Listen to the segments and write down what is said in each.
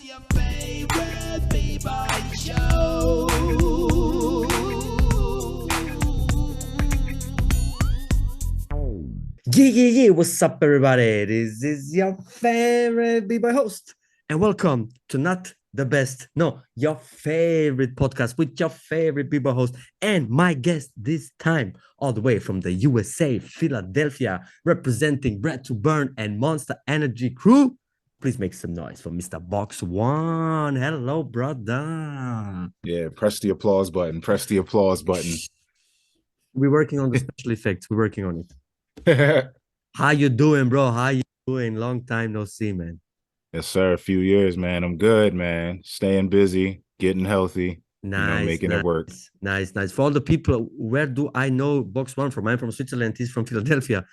your favorite B-Boy show. Yeah. What's up, everybody? This is your favorite B-Boy host. And welcome to not the best, no, your favorite podcast with your favorite B-Boy host and my guest this time, all the way from the USA, Philadelphia, representing Bread to Burn and Monster Energy crew. Please make some noise for Mr. Boxwon. Hello, brother. Yeah, press the applause button. Press the applause button. We're working on the special effects. We're working on it. Yes, How you doing, bro? How you doing? Long time no see, man. sir. A few years, man. I'm good, man. Staying busy, getting healthy, Nice, making it work. nice. For all the people, where do I know Boxwon from? I'm from Switzerland. He's from Philadelphia.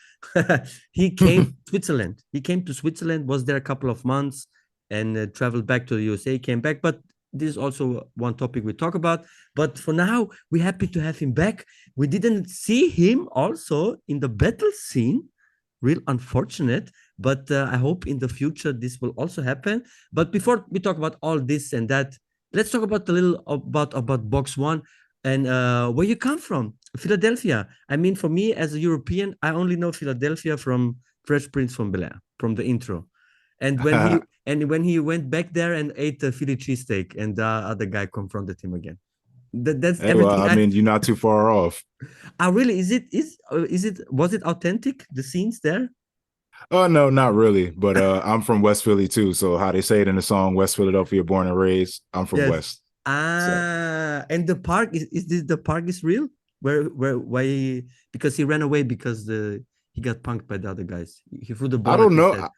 He came to Switzerland. He came to Switzerland, was there a couple of months, and traveled back to the USA, came back. But this is also one topic we talk about. But for now, we're happy to have him back. We didn't see him also in the battle scene. Real unfortunate, but I hope in the future this will also happen. But before we talk about all this and that, let's talk about a little about Boxwon and where you come from, Philadelphia. I mean, for me as a European, I only know Philadelphia from Fresh Prince from Bel-Air, from the intro. And when he went back there and ate a Philly cheesesteak, and the other guy confronted him again. That's Hey, everything. well, I mean, you're not too far off. Really, was it authentic, the scenes there? Oh, no, not really. But I'm from West Philly too. So how they say it in the song, West Philadelphia, born and raised. I'm from Yes. West. And the park is this the park is real? Why? Because he ran away because he got punked by the other guys. He threw the ball. I don't know.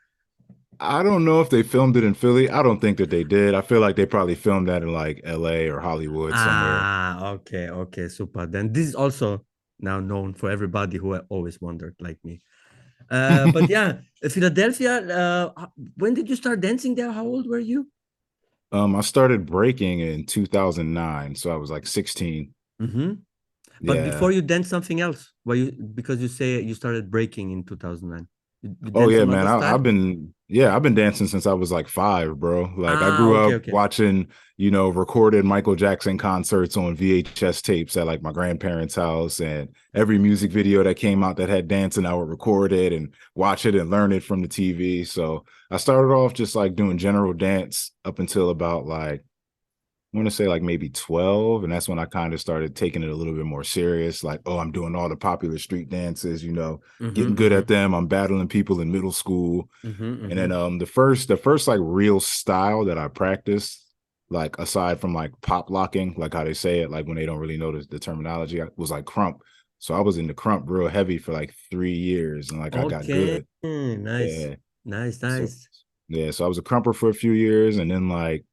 I don't know if they filmed it in Philly. I don't think that they did. I feel like they probably filmed that in like LA or Hollywood somewhere. Okay, super. Then this is also now known for everybody who always wondered, like me. But yeah, Philadelphia. When did you start dancing there? How old were you? I started breaking in 2009, so I was like 16. Mm-hmm. But Yeah. before you danced something else, because you say you started breaking in 2009. Oh yeah, man. I've been dancing since I was like 5, bro. Like I grew up watching, recorded Michael Jackson concerts on VHS tapes at like my grandparents' house, and every music video that came out that had dancing, I would record it and watch it and learn it from the TV. So I started off just like doing general dance up until about like, I want to say like maybe 12. And that's when I kind of started taking it a little bit more serious. Like, oh, I'm doing all the popular street dances, getting good at them. I'm battling people in middle school. And then the first like real style that I practiced, like aside from like pop locking, like how they say it, like when they don't really know the terminology, was like crump. So I was in the crump real heavy for like 3 years, and like I got good. Nice. Yeah. Nice. So I was a crumper for a few years, and then like,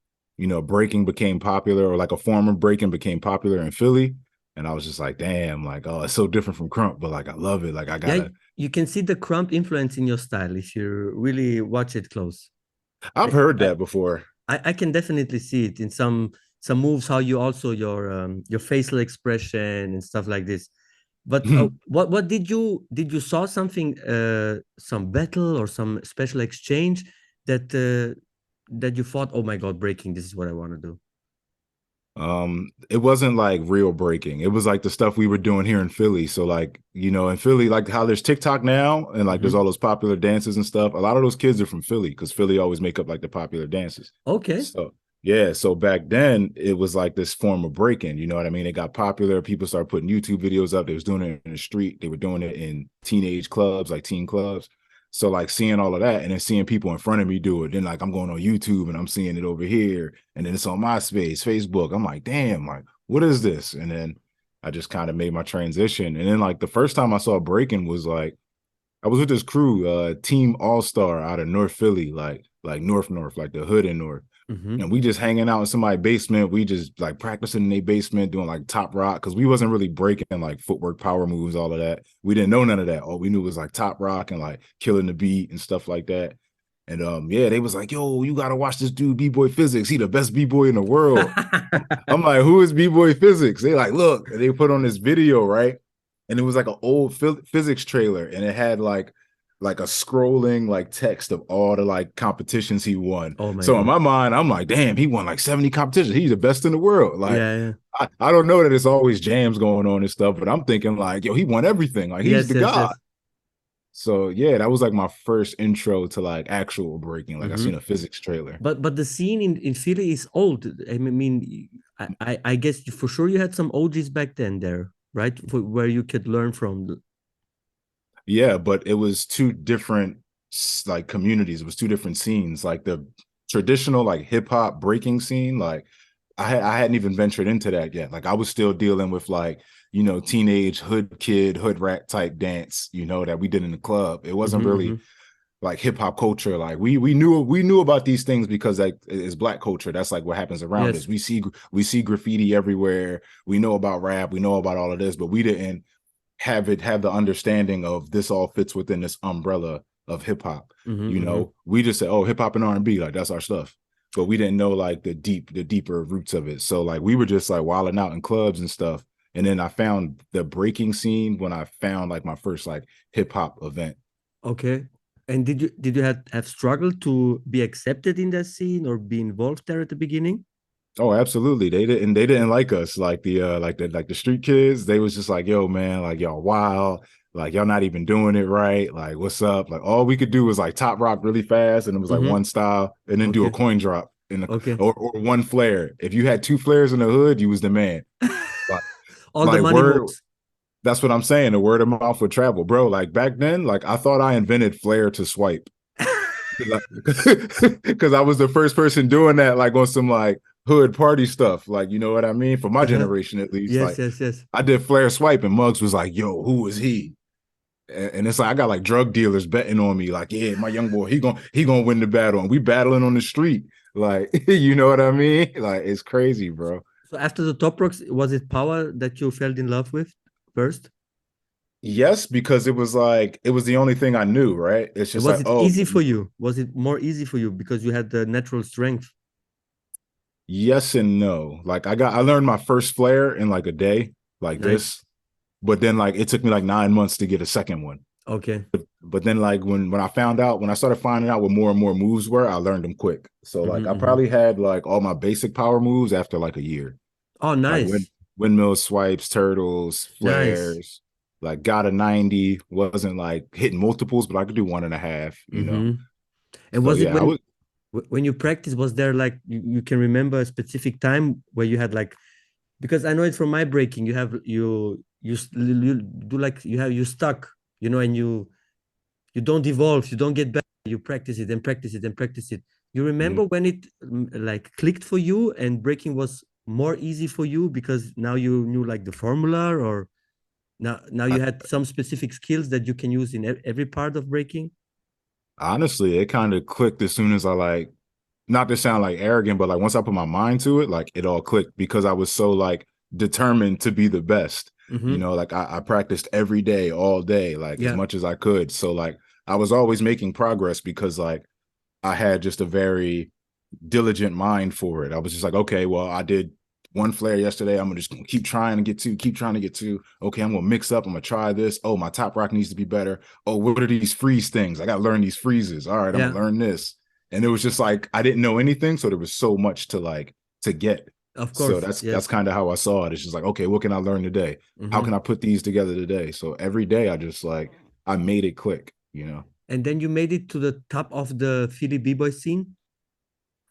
breaking became popular, or like a form of breaking became popular in Philly. And I was just like, damn, like, oh, it's so different from crump, but like, I love it. Like, I gotta. Yeah, you can see the crump influence in your style if you really watch it close. I've heard that before. I can definitely see it in some moves, how you also your facial expression and stuff like this. But what did you saw something, some battle or some special exchange that that you thought, oh my God, breaking, this is what I want to do? It wasn't like real breaking. It was like the stuff we were doing here in Philly. So like, in Philly, like how there's TikTok now, and like there's all those popular dances and stuff. A lot of those kids are from Philly, because Philly always make up like the popular dances. Okay. So yeah, so back then it was like this form of breaking, you know what I mean? It got popular. People started putting YouTube videos up. They was doing it in the street. They were doing it in teenage clubs, like teen clubs. So like seeing all of that, and then seeing people in front of me do it, then like I'm going on YouTube and I'm seeing it over here, and then it's on MySpace, Facebook. I'm like, damn, like what is this? And then I just kind of made my transition. And then like the first time I saw breaking was like, I was with this crew, Team All Star out of North Philly, like North, like the hood in North. And we just hanging out in somebody's basement. We just like practicing in their basement, doing like top rock, because we wasn't really breaking like footwork, power moves, all of that. We didn't know none of that. All we knew was like top rock and like killing the beat and stuff like that. And yeah, they was like, yo, you gotta watch this dude, B-Boy Physics. He the best B-Boy in the world. I'm like, who is B-Boy Physics? They like, look, and they put on this video, right? And it was like an old physics trailer, and it had like like a scrolling like text of all the like competitions he won. Oh my So in God. my mind, I'm like, damn, he won like 70 competitions. He's the best in the world. Like, Yeah, yeah. I don't know that it's always jams going on and stuff, but I'm thinking like, yo, he won everything. Like he's Yes, the yes, god. yes. So yeah, that was like my first intro to like actual breaking. Like I Hmm. seen a physics trailer. But the scene in Philly is old. I mean, I guess for sure you had some OGs back then there, right? Where you could learn from. Yeah, but it was two different like communities. It was two different scenes. Like the traditional like hip hop breaking scene, like I hadn't even ventured into that yet. Like I was still dealing with like, you know, teenage hood kid, hood rat type dance, you know, that we did in the club. It wasn't Hmm. really like hip hop culture. Like we knew about these things because like it's black culture. That's like what happens around us. Yes. We see graffiti everywhere. We know about rap. We know about all of this, but we didn't have the understanding of this all fits within this umbrella of hip hop. Hmm. You Hmm. know, we just said, oh, hip hop and R&B, like that's our stuff. But we didn't know like the deeper roots of it. So like we were just like wilding out in clubs and stuff. And then I found the breaking scene when I found like my first like hip hop event. Okay. And did you have struggled to be accepted in that scene or be involved there at the beginning? Oh, absolutely. They didn't like us. Like the street kids, they was just like, yo, man, like y'all wild, like y'all not even doing it right. Like, what's up? Like all we could do was like top rock really fast, and it was like Hmm. one style, and then do a Okay. coin drop in the Okay. or one flare. If you had two flares in the hood, you was the man. Like, All the like money word, moves. that's what I'm saying. The word of mouth would travel, bro. Like back then, like I thought I invented flare to swipe. Because I was the first person doing that, like on some like hood party stuff, like you know what I mean. For my Uh-huh. generation, at least, Yes, like yes, yes. I did flare swipe, and Muggs was like, "Yo, who is he?" And it's like I got like drug dealers betting on me, like, "Yeah, my young boy, he gonna win the battle," and we battling on the street, like you know what I mean. Like it's crazy, bro. So after the Top Rocks, was it Power that you fell in love with first? Yes, because it was like it was the only thing I knew, right? It's And just was like, it oh, easy for you? Was it more easy for you because you had the natural strength? yes and no. Like I learned my first flare in like a day, like Nice. this. But then like it took me like 9 months to get a second one. Okay. But then like when I started finding out what more and more moves were, I learned them quick. So like I Hmm. Hmm. probably had like all my basic power moves after like a year. Oh, Like nice. windmill swipes, turtles, Nice. flares, like got a 90, wasn't like hitting multiples, but I could do 1.5, you know. Hmm. And So was it yeah, I was when you practice, was there like you can remember a specific time where you had like, because I know it from my breaking, you have you do like you stuck, and you don't evolve, you don't get better, you practice it and practice it and practice it. You mhm. remember when it like clicked for you and breaking was more easy for you because now you knew like the formula, or now you had some specific skills that you can use in every part of breaking? Honestly, it kind of clicked as soon as I like, not to sound like arrogant, but like once I put my mind to it, like it all clicked because I was so like determined to be the best. You Hmm. know, like I practiced every day, all day, like as Yeah, much as I could. So like I was always making progress because like I had just a very diligent mind for it. I was just like, okay, well, I did one flare yesterday. I'm just gonna keep trying to get two, keep trying to get two. Okay, I'm gonna mix up. I'm gonna try this. Oh, my top rock needs to be better. Oh, what are these freeze things? I gotta learn these freezes. All right, I'm yeah, gonna learn this. And it was just like I didn't know anything, so there was so much to like to get. of So course, that's yes. kind of how I saw it. It's just like, okay, what can I learn today? How Hmm. can I put these together today? So every day I just like I made it click, you know. And then you made it to the top of the Philly b-boy scene,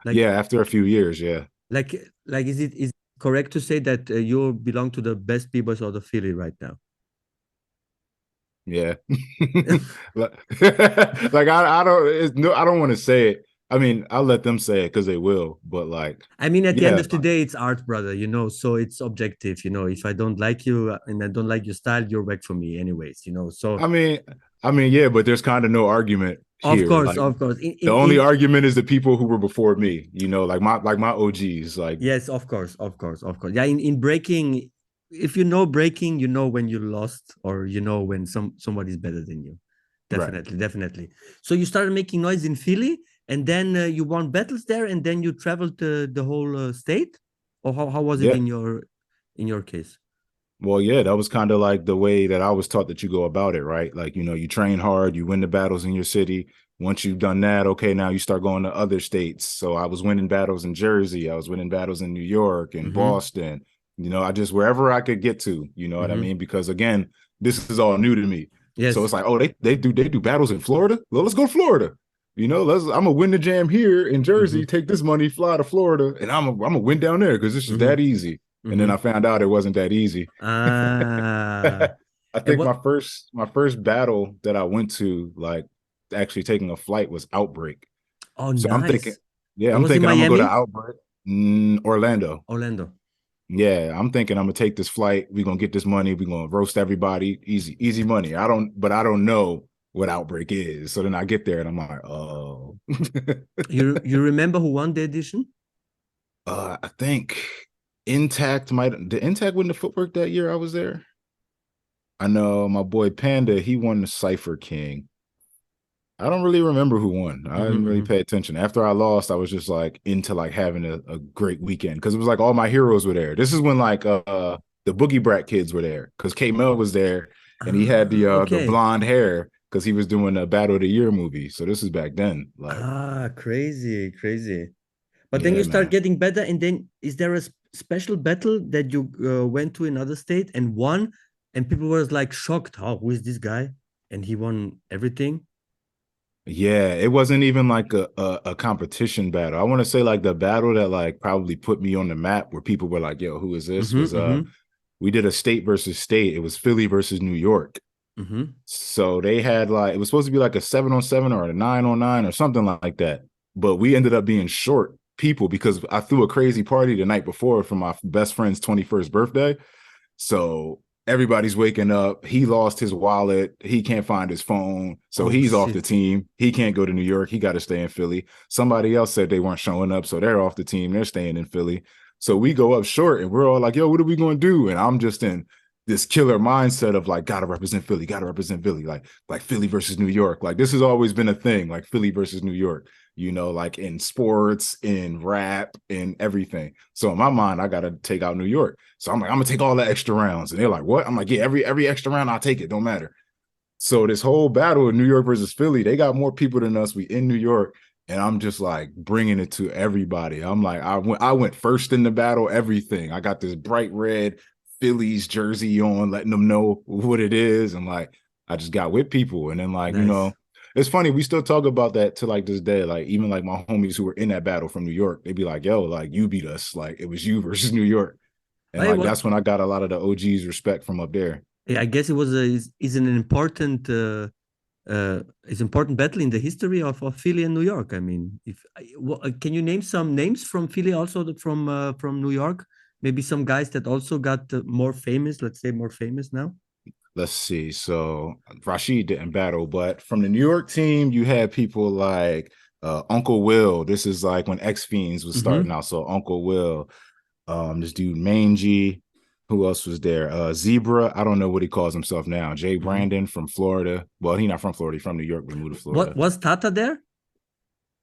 like Yeah, after a few years, yeah. like is it correct to say that you belong to the best b-boys of the Philly right now? Yeah. like I don't it's, no I don't want to say it. I mean, I'll let them say it because they will, but like, I mean, at the end yeah, of the day, it's art, brother, so it's objective. If I don't like you and I don't like your style, you're back for me anyways. So I mean, yeah, but there's kind of no argument of here. course, Like of course. the only argument is the people who were before me, you know, like my OGs, like Yes, of course, of course, of course. Yeah, in breaking, if you know breaking, you know when you lost, or when somebody's better than you. right. Definitely, definitely. So you started making noise in Philly, and then you won battles there, and then you traveled the whole state, or how was it Yeah. in your case? Well, yeah, that was kind of like the way that I was taught that you go about it, right? Like, you know, you train hard, you win the battles in your city. Once you've done that, okay, now you start going to other states. So I was winning battles in Jersey, I was winning battles in New York and Mm-hmm. Boston. You know, I just wherever I could get to, you know what I Mm-hmm. mean? Because again, this is all new to me. So Yes. it's like, oh, they do battles in Florida. Well, let's go to Florida. You know, I'm gonna win the jam here in Mm-hmm. Jersey, take this money, fly to Florida, and I'm gonna win down there because this is Mm-hmm. that easy. And then Mm-hmm. I found out it wasn't that easy. Ah. I And think what? my first battle that I went to, like actually taking a flight, was Outbreak. Oh, So I'm thinking, nice. yeah, It I'm was in thinking I'm gonna go to Miami, Outbreak, Orlando. Orlando. Yeah, I'm thinking I'm gonna take this flight. We're gonna get this money. We're gonna roast everybody. Easy money. I don't know what Outbreak is. So then I get there and I'm like, oh, You remember who won the edition? I think did Intact win the footwork that year I was there? I know my boy Panda, he won the Cypher King. I don't really remember who won. I Mm-hmm, didn't really mm-hmm. pay attention. After I lost, I was just like into like having a great weekend because it was like all my heroes were there. This is when like the Boogie Brat kids were there because K Mel was there and he had Ah, the okay. blonde hair because he was doing a Battle of the Year movie. So this is back then. Like, Ah, crazy, crazy. But then you yeah, start man. getting better, and then is there a special battle that you went to another state and won, and people were like shocked, oh, who is this guy? And he won everything. Yeah, it wasn't even like a competition battle. I want to say like the battle that like probably put me on the map where people were like, yo, who is this? Mm-hmm, Was mm-hmm, we did a state versus state. It was Philly versus New York. mm-hmm. So they had like it was supposed to be like a 7-on-7 or a 9-on-9 or something like that. But we ended up being short people because I threw a crazy party the night before for my best friend's 21st birthday. So everybody's waking up. He lost his wallet. He can't find his phone. So Oh he's off the shit. team. He can't go to New York. He got to stay in Philly. Somebody else said they weren't showing up. So they're off the team. They're staying in Philly. So we go up short and we're all like, yo, what are we going to do? And I'm just in this killer mindset of like, gotta represent Philly, like Philly versus New York. Like this has always been a thing, like Philly versus New York, you know, like in sports, in rap, in everything. So in my mind, I gotta take out New York. So I'm like, I'm gonna take all the extra rounds. And they're like, what? I'm like, yeah, every extra round, I'll take it. Don't matter. So this whole battle of New York versus Philly, they got more people than us. We in New York, and I'm just like bringing it to everybody. I'm like, I went first in the battle, everything. I got this bright red Phillies jersey on, letting them know what it is, and like I just got with people, and then like Nice. it's funny we still talk about that to like this day. Like even like my homies who were in that battle from New York, they'd be like, "Yo, like you beat us. Like it was you versus New York," and I like what? that's when I got a lot of the OGs respect from up there. Yeah, I guess it was is an important it's important battle in the history of Philly and New York. I mean, if can you name some names from Philly, also from New York? Maybe some guys that also got more famous. Let's say more famous now. Let's see. So Rashid didn't battle, but from the New York team, you had people like Uncle Will. This is like when X Fiends was starting Mm-hmm. out. So Uncle Will, this dude Mangy. Who else was there? Zebra. I don't know what he calls himself now. Jay Mm-hmm. Brandon from Florida. Well, he's not from Florida. He's from New York, but moved to What Florida. was Tata there?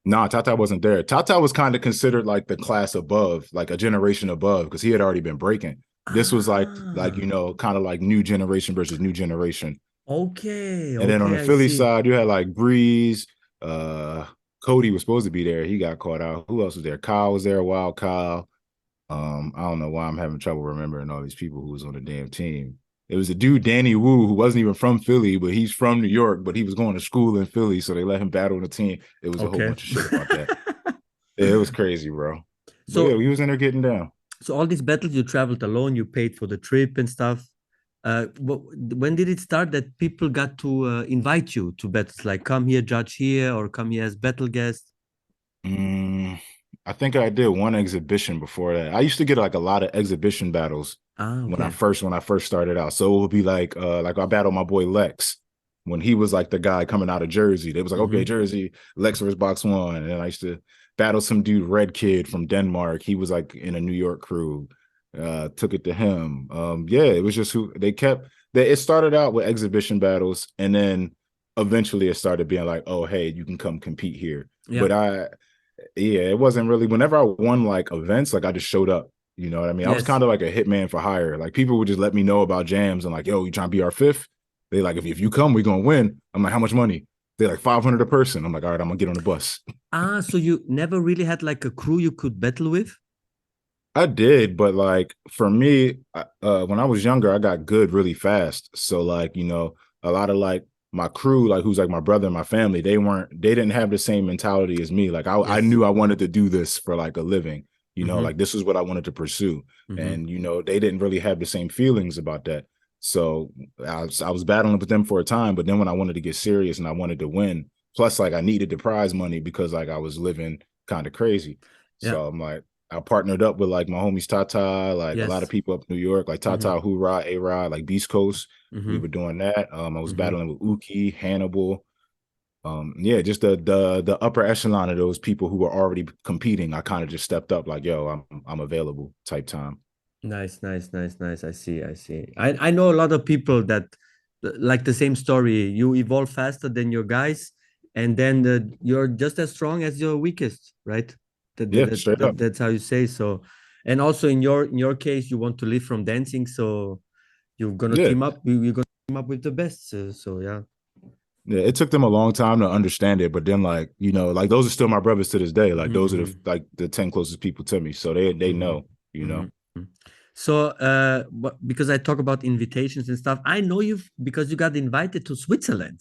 No, Tata wasn't there. Tata was kind of considered like the class above, like a generation above, because he had already been breaking. This was like Ah, kind of like new generation versus new generation. okay, And then on okay, the I Philly see. side, you had like Breeze. Uh, Cody was supposed to be there. He got caught out. Who else was there? Kyle was there. Wild Kyle. I don't know why I'm having trouble remembering all these people who was on the damn team. It was a dude, Danny Wu, who wasn't even from Philly, but he's from New York, but he was going to school in Philly, so they let him battle on the team. It was a whole Okay. bunch of shit about that. Yeah, it was crazy, bro. But yeah, So we was in there getting down. so all these battles you traveled alone, you paid for the trip and stuff. When did it start that people got to invite you to battles, like come here, judge here, or come here as battle guest? Mm, I think I did one exhibition before that. I used to get like a lot of exhibition battles Ah, when I okay. first started out. So it would be like I battled my boy Lex when he was like the guy coming out of Jersey. They was like, okay, Mm-hmm. Jersey, Lex versus Boxwon. And then I used to battle some dude, Red Kid from Denmark. He was like in a New York crew. Took it to him. Yeah, it was just who they kept. It started out with exhibition battles, and then eventually it started being like, oh, hey, you can come compete here. Yeah. But yeah, it wasn't really. Whenever I won like events, like I just showed up. You know what I mean? I was Yes. kind of like a hitman for hire. Like people would just let me know about jams and like, yo, you trying to be our fifth? They like, if you come, we're gonna win. I'm like, how much money? They're like 500 a person. I'm like, all right, I'm gonna get on the bus. Ah, so you never really had like a crew you could battle with? I did, but like for me, when I was younger, I got good really fast. So like, you know, a lot of like my crew, like who's like my brother and my family, they didn't have the same mentality as me. Like I Yes. knew I wanted to do this for like a living, you know, Mm-hmm. like this is what I wanted to pursue. Mm-hmm. And, you know, they didn't really have the same feelings about that. So I was battling with them for a time, but then when I wanted to get serious and I wanted to win, plus like I needed the prize money because like I was living kind of crazy. Yeah. So I'm like, I partnered up with like my homies Tata, like a lot of Yes. people up in New York, like Mm-hmm. Tata, Hoorah, A-Rod, like Beast Coast. We Mm-hmm. were doing that. I was Mm-hmm. battling with Uki, Hannibal. Yeah, just the upper echelon of those people who were already competing. I kind of just stepped up, like, yo, I'm available type time. Nice, nice, nice, nice. I see, I see. I know a lot of people that like the same story. You evolve faster than your guys, and then you're just as strong as your weakest, right? Yeah, straight up. That's how you say so. And also in your case, you want to live from dancing, so you're gonna Yeah. team up. You're gonna team up with the best. So yeah. Yeah, it took them a long time to understand it, but then like, you know, like those are still my brothers to this day. Like those are the Mm-hmm. like the 10 closest people to me. So they Mm-hmm. know, you know. Mm-hmm. So, because I talk about invitations and stuff, I know you've because you got invited to Switzerland.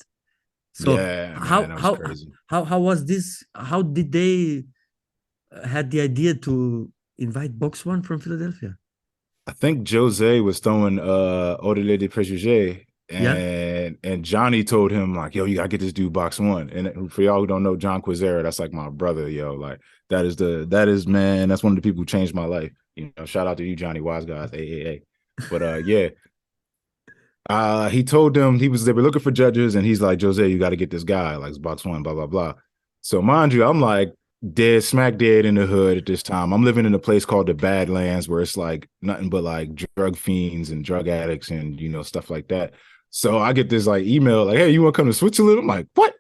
So Yeah, man, that was crazy. how was this? How did they had the idea to invite Boxwon from Philadelphia? I think Jose was throwing Au-delà des préjugés, Yeah. and Johnny told him like, yo, you gotta get this dude Box 1. And for y'all who don't know John Quizera, that's like my brother, yo. Like that is man, that's one of the people who changed my life. You know, shout out to you, Johnny Wise Guys, AAA. But yeah. He told them they were looking for judges, and he's like, Jose, you got to get this guy, like Box 1, blah, blah, blah. So mind you, I'm like smack dead in the hood at this time. I'm living in a place called the Badlands where it's like nothing but like drug fiends and drug addicts and, you know, stuff like that. So I get this like email like, hey, you want to come to Switzerland? I'm like, what?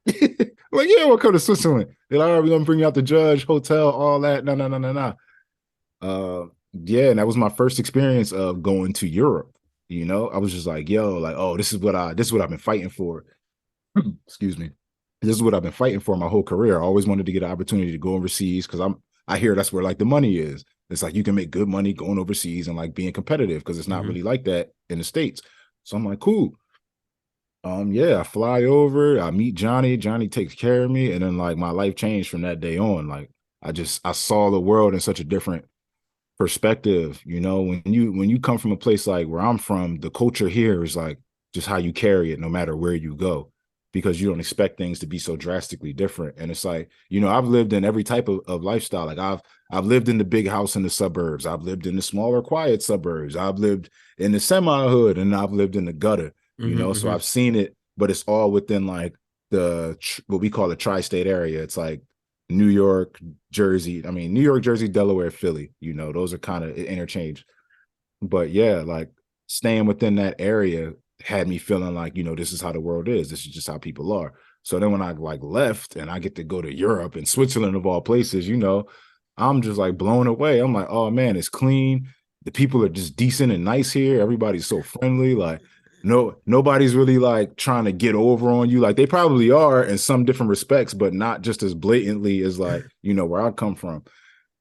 Like, yeah, I want to come to Switzerland. They're like, all right, we're going to bring you out the judge, hotel, all that. No, no, no, no, no. Yeah, and that was my first experience of going to Europe. You know, I was just like, yo, like, oh, this is what I've been fighting for. Excuse me. This is what I've been fighting for my whole career. I always wanted to get an opportunity to go overseas because I hear that's where like the money is. It's like you can make good money going overseas and like being competitive because it's not Mm-hmm. really like that in the States. So I'm like, cool. Yeah, I fly over, I meet Johnny, Johnny takes care of me, and then like my life changed from that day on. Like I saw the world in such a different perspective. You know, when you come from a place like where I'm from, the culture here is like just how you carry it no matter where you go, because you don't expect things to be so drastically different. And it's like, you know, I've lived in every type of lifestyle. Like I've lived in the big house in the suburbs, I've lived in the smaller quiet suburbs, I've lived in the semi-hood, and I've lived in the gutter, you Mm-hmm. know. So I've seen it, but it's all within like what we call the tri-state area. It's like New York, Jersey. I mean, New York, Jersey, Delaware, Philly. You know, those are kind of interchange. But yeah, like staying within that area had me feeling like, you know, this is how the world is. This is just how people are. So then when I like left and I get to go to Europe and Switzerland of all places, you know, I'm just like blown away. I'm like, oh man, it's clean. The people are just decent and nice here. Everybody's so friendly. Like, nobody's really like trying to get over on you. Like they probably are in some different respects, but not just as blatantly as like, you know, where I come from.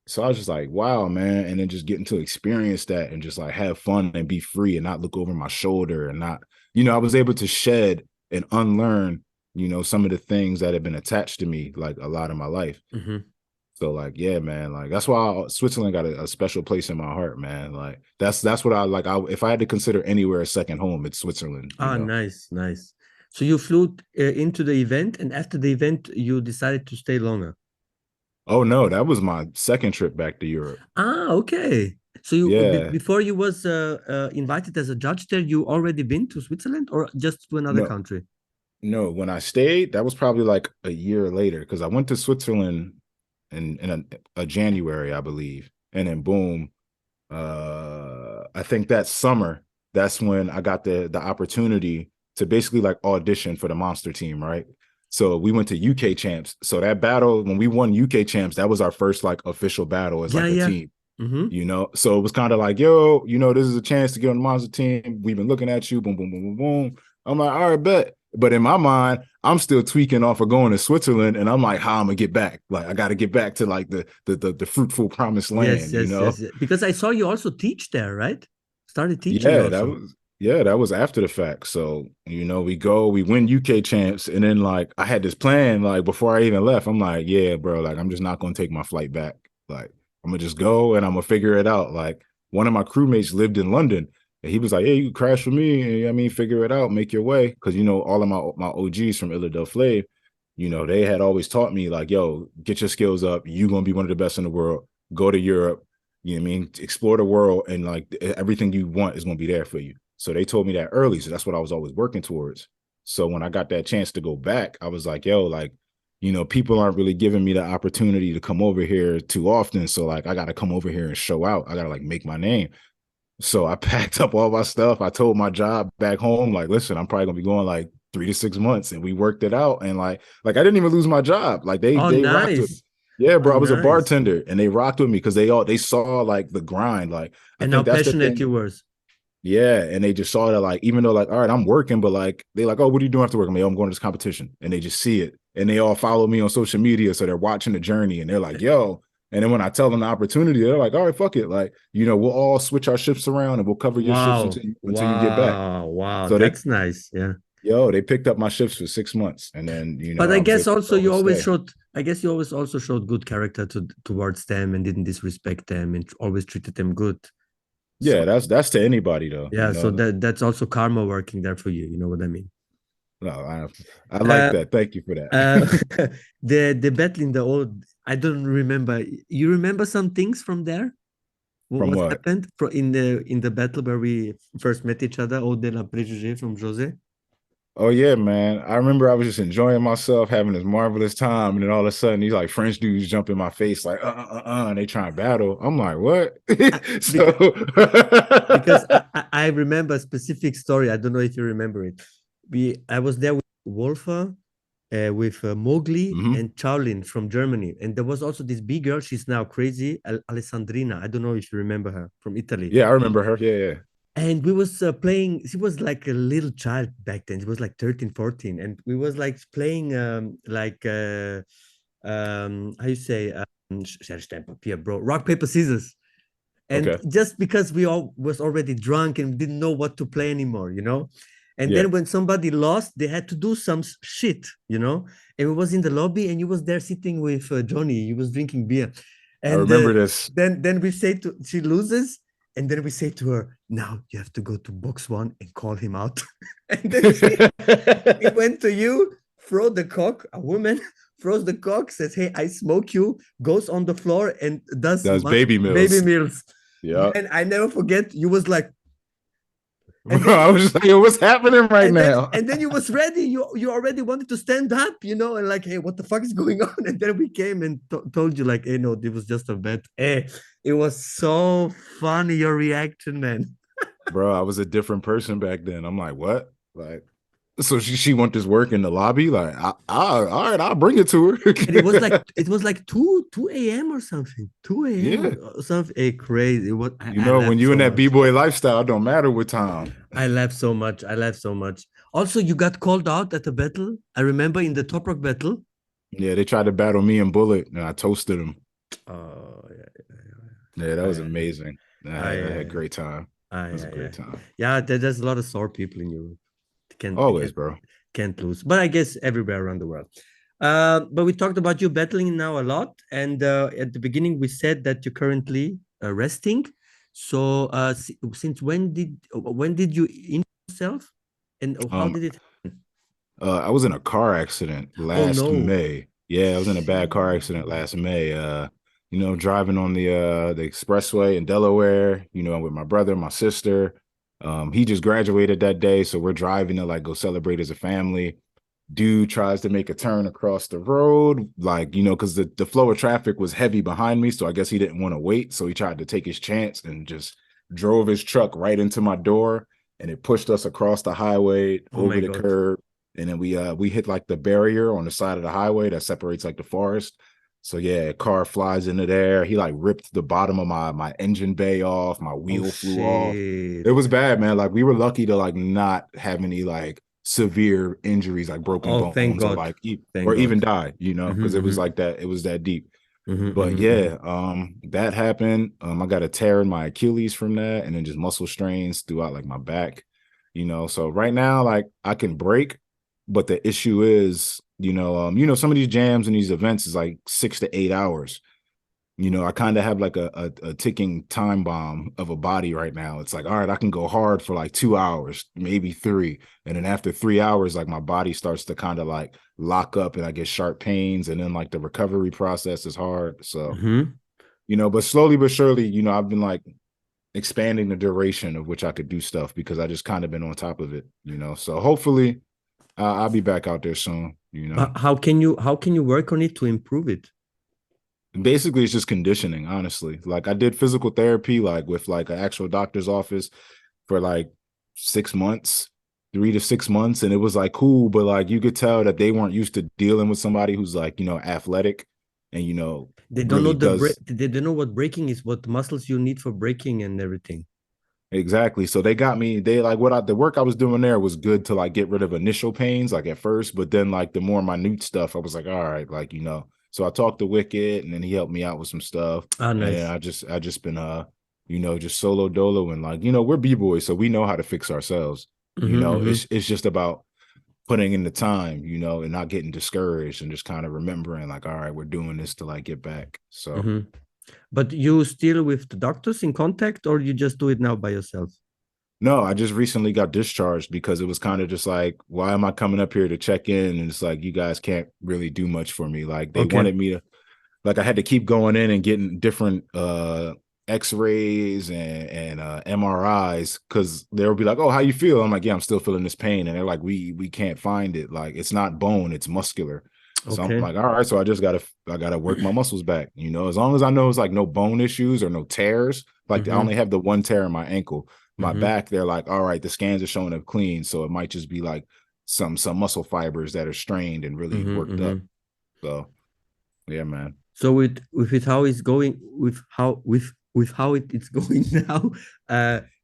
So I was just like, wow, man. And then just getting to experience that and just like have fun and be free and not look over my shoulder and not, you know, I was able to shed and unlearn, you know, some of the things that have been attached to me like a lot of my life. Mm-hmm. So like, yeah, man, like that's why Switzerland got a special place in my heart, man. Like that's what I like. If I had to consider anywhere a second home, it's Switzerland, you Ah, know. nice, nice. So you flew into the event, and after the event, you decided to stay longer. Oh no, that was my second trip back to Europe. Ah, okay. So you Yeah. before you was invited as a judge there, you already been to Switzerland or just to another No, country? no, when I stayed, that was probably like a year later because I went to Switzerland in a January, I believe. And then boom, I think that summer, that's when I got the opportunity to basically like audition for the Monster team, right? So we went to UK champs. So that battle, when we won UK champs, that was our first like official battle as Yeah, like a yeah. team. Mm-hmm. You know, so it was kind of like, yo, you know, this is a chance to get on the Monster team. We've been looking at you. Boom, boom, boom, boom, boom. I'm like, all right, bet. But in my mind, I'm still tweaking off of going to Switzerland, and I'm like, how I'm gonna get back? Like, I got to get back to like the fruitful promised Yes, land, you yes, know? yes, yes. Because I saw you also teach there, right? Started teaching Yeah, also. that was after the fact. So, you know, we win UK champs, and then like I had this plan, like before I even left, I'm like, yeah, bro, like I'm just not gonna take my flight back. Like, I'm gonna just go and I'm gonna figure it out. Like, one of my crewmates lived in London, and he was like, hey, you crash with me, and I mean, figure it out, make your way. Cause you know, all of my OGs from Philadelphia, you know, they had always taught me, like, yo, get your skills up, you're gonna be one of the best in the world, go to Europe, you know what I mean, explore the world, and like everything you want is gonna be there for you. So they told me that early. So that's what I was always working towards. So when I got that chance to go back, I was like, yo, like, you know, people aren't really giving me the opportunity to come over here too often. So like I gotta come over here and show out. I gotta like make my name. So I packed up all my stuff. I told my job back home, like, listen, I'm probably gonna be going like 3 to 6 months. And we worked it out. And like I didn't even lose my job. Like Oh, they rocked with me. nice. Yeah, Oh, bro. I was a nice. bartender and they rocked with me because they saw like the grind. Like I And how think that's the passionate thing. you were. Yeah, and they just saw that, like, even though, like, all right, I'm working, but like, they like, oh, what are you doing after work? I'm like, oh, I'm going to this competition, and they just see it, and they all follow me on social media, so they're watching the journey, and they're like, yo, and then when I tell them the opportunity, they're like, all right, fuck it, like, you know, we'll all switch our shifts around, and we'll cover your shifts Wow. until you get back. Wow. Wow. So That's nice. Yeah. they picked up my shifts for 6 months, and then you know, But I I was guess able to also go you and always stay. showed, I guess you always also showed good character towards them and didn't disrespect them and always treated them good. So Yeah, that's to anybody though, you yeah, so know. that's also karma working there for you. You know what I mean? No, I like Uh, that. Thank you for that. uh, the battle in the old, I don't remember. You remember some things from there? From What what? happened in the battle where we first met each other? Au de la préjugé from Jose. Oh yeah, man. I remember I was just enjoying myself, having this marvelous time, and then all of a sudden these like French dudes jump in my face, like and they try and battle. I'm like, what? So Because because I remember a specific story. I don't know if you remember it. I was there with Wolfer, with Mowgli Mhm. and Charlin from Germany, and there was also this big girl. She's now crazy, Alessandrina. I don't know if you remember her from Italy. Yeah, I remember her. Yeah, yeah. And we was playing. She was like a little child back then. She was like 13, 14, and we was like playing how you say Schere, Stein, Papier, bro, rock paper scissors. And Okay. just because we all was already drunk and didn't know what to play anymore, you know. And Yeah. then when somebody lost, they had to do some shit, you know. And we was in the lobby, and you was there sitting with Johnny. You was drinking beer, I and remember this. then we say to she loses, and then we say to her, now you have to go to Boxwon and call him out. And then she went to you, throw the cock, a woman throws the cock, says, hey, I smoke you, goes on the floor and does That's baby baby mills. meals. Yeah. And I never forget, you was like, and Bro, then I was just like, yo, what's happening right now? and then you was ready. You already wanted to stand up, you know, and like, hey, what the fuck is going on? And then we came and told you, like, hey, no, it was just a bet. Hey, it was so funny your reaction, man. Bro, I was a different person back then. I'm like, what? Like, so she want this work in the lobby? Like, all right, I'll bring it to her. And it was like 2 a.m. or something. 2 a.m. Yeah. or something. Hey, crazy. What You I know, when laughed you in so that much. B-boy lifestyle, it don't matter what time. I laughed so much. I laughed so much. Also, you got called out at the battle. I remember in the Top Rock battle. Yeah, they tried to battle me and Bullet, and I toasted them. Oh yeah, Yeah, that was yeah, amazing. I had a great time. It was a yeah. great time. Yeah, there's a lot of sore people in Europe. Always, bro. Can't lose. But I guess everywhere around the world. But we talked about you battling now a lot, and at the beginning we said that you're currently resting. So since when did you injure yourself, and how Um, did it happen? I was in a car accident Oh last no. May. Yeah, I was in a bad car accident Shit. last May. You know, driving on the expressway in Delaware, you know, with my brother, my sister. He just graduated that day, so we're driving to like go celebrate as a family. Dude tries to make a turn across the road, like, you know, because the flow of traffic was heavy behind me. So I guess he didn't want to wait. So he tried to take his chance and just drove his truck right into my door. And it pushed us across the highway Oh over my the God. curb. And then we hit like the barrier on the side of the highway that separates like the forest. So yeah, car flies into there. He like ripped the bottom of my engine bay off. My Oh wheel flew off. shit. It was bad, man. Like we were lucky to like not have any like severe injuries, like broken Oh, thank bones or God. like Thank or even God. die, you know, because it was Mm-hmm, like that. It was that deep. mm-hmm, But mm-hmm, yeah, that happened. I got a tear in my Achilles from that, and then just muscle strains throughout like my back, you know. So right now, like I can break, but the issue is, some of these jams and these events is like 6 to 8 hours. You know, I kind of have like a ticking time bomb of a body right now. It's like, all right, I can go hard for like 2 hours, maybe three. And then after 3 hours, like my body starts to kind of like lock up and I get sharp pains. And then like the recovery process is hard. So, mm-hmm. but slowly but surely, I've been like expanding the duration of which I could do stuff because I just kind of been on top of it. So hopefully I'll be back out there soon. But how can you work on it to improve it? Basically it's just conditioning, honestly. Like I did physical therapy like with like an actual doctor's office for like 6 months, 3 to 6 months, and it was like cool, but like you could tell that they weren't used to dealing with somebody who's like athletic and They don't know really does. they don't know what braking is, what muscles you need for braking and everything. Exactly. So they got me, they like the work I was doing there was good to like get rid of initial pains, like at first, but then like the more minute stuff, I was like, all right, like. So I talked to Wicked and then he helped me out with some stuff. Ah, And then nice. I just been just solo dolo and like, we're B-boys, so we know how to fix ourselves. Mm-hmm, mm-hmm, It's just about putting in the time, and not getting discouraged and just kind of remembering like, all right, we're doing this to like get back. So mm-hmm. But you still with the doctors in contact, or you just do it now by yourself? no, I just recently got discharged because it was kind of just like, why am I coming up here to check in? And it's like, you guys can't really do much for me. Like they Okay. wanted me to, like I had to keep going in and getting different x-rays and MRIs because they'll be like, oh, how you feel? I'm like, yeah, I'm still feeling this pain. And they're like, we can't find it. Like it's not bone, it's muscular. So I'm Okay. like, all right, so I gotta work my muscles back. As long as I know it's like no bone issues or no tears. Like I Mm-hmm, only have the one tear in my ankle. My mm-hmm, back, they're like, all right, the scans are showing up clean. So it might just be like some muscle fibers that are strained and really mm-hmm, worked up. mm-hmm. So yeah, man. So with it how it's going with how it's going now,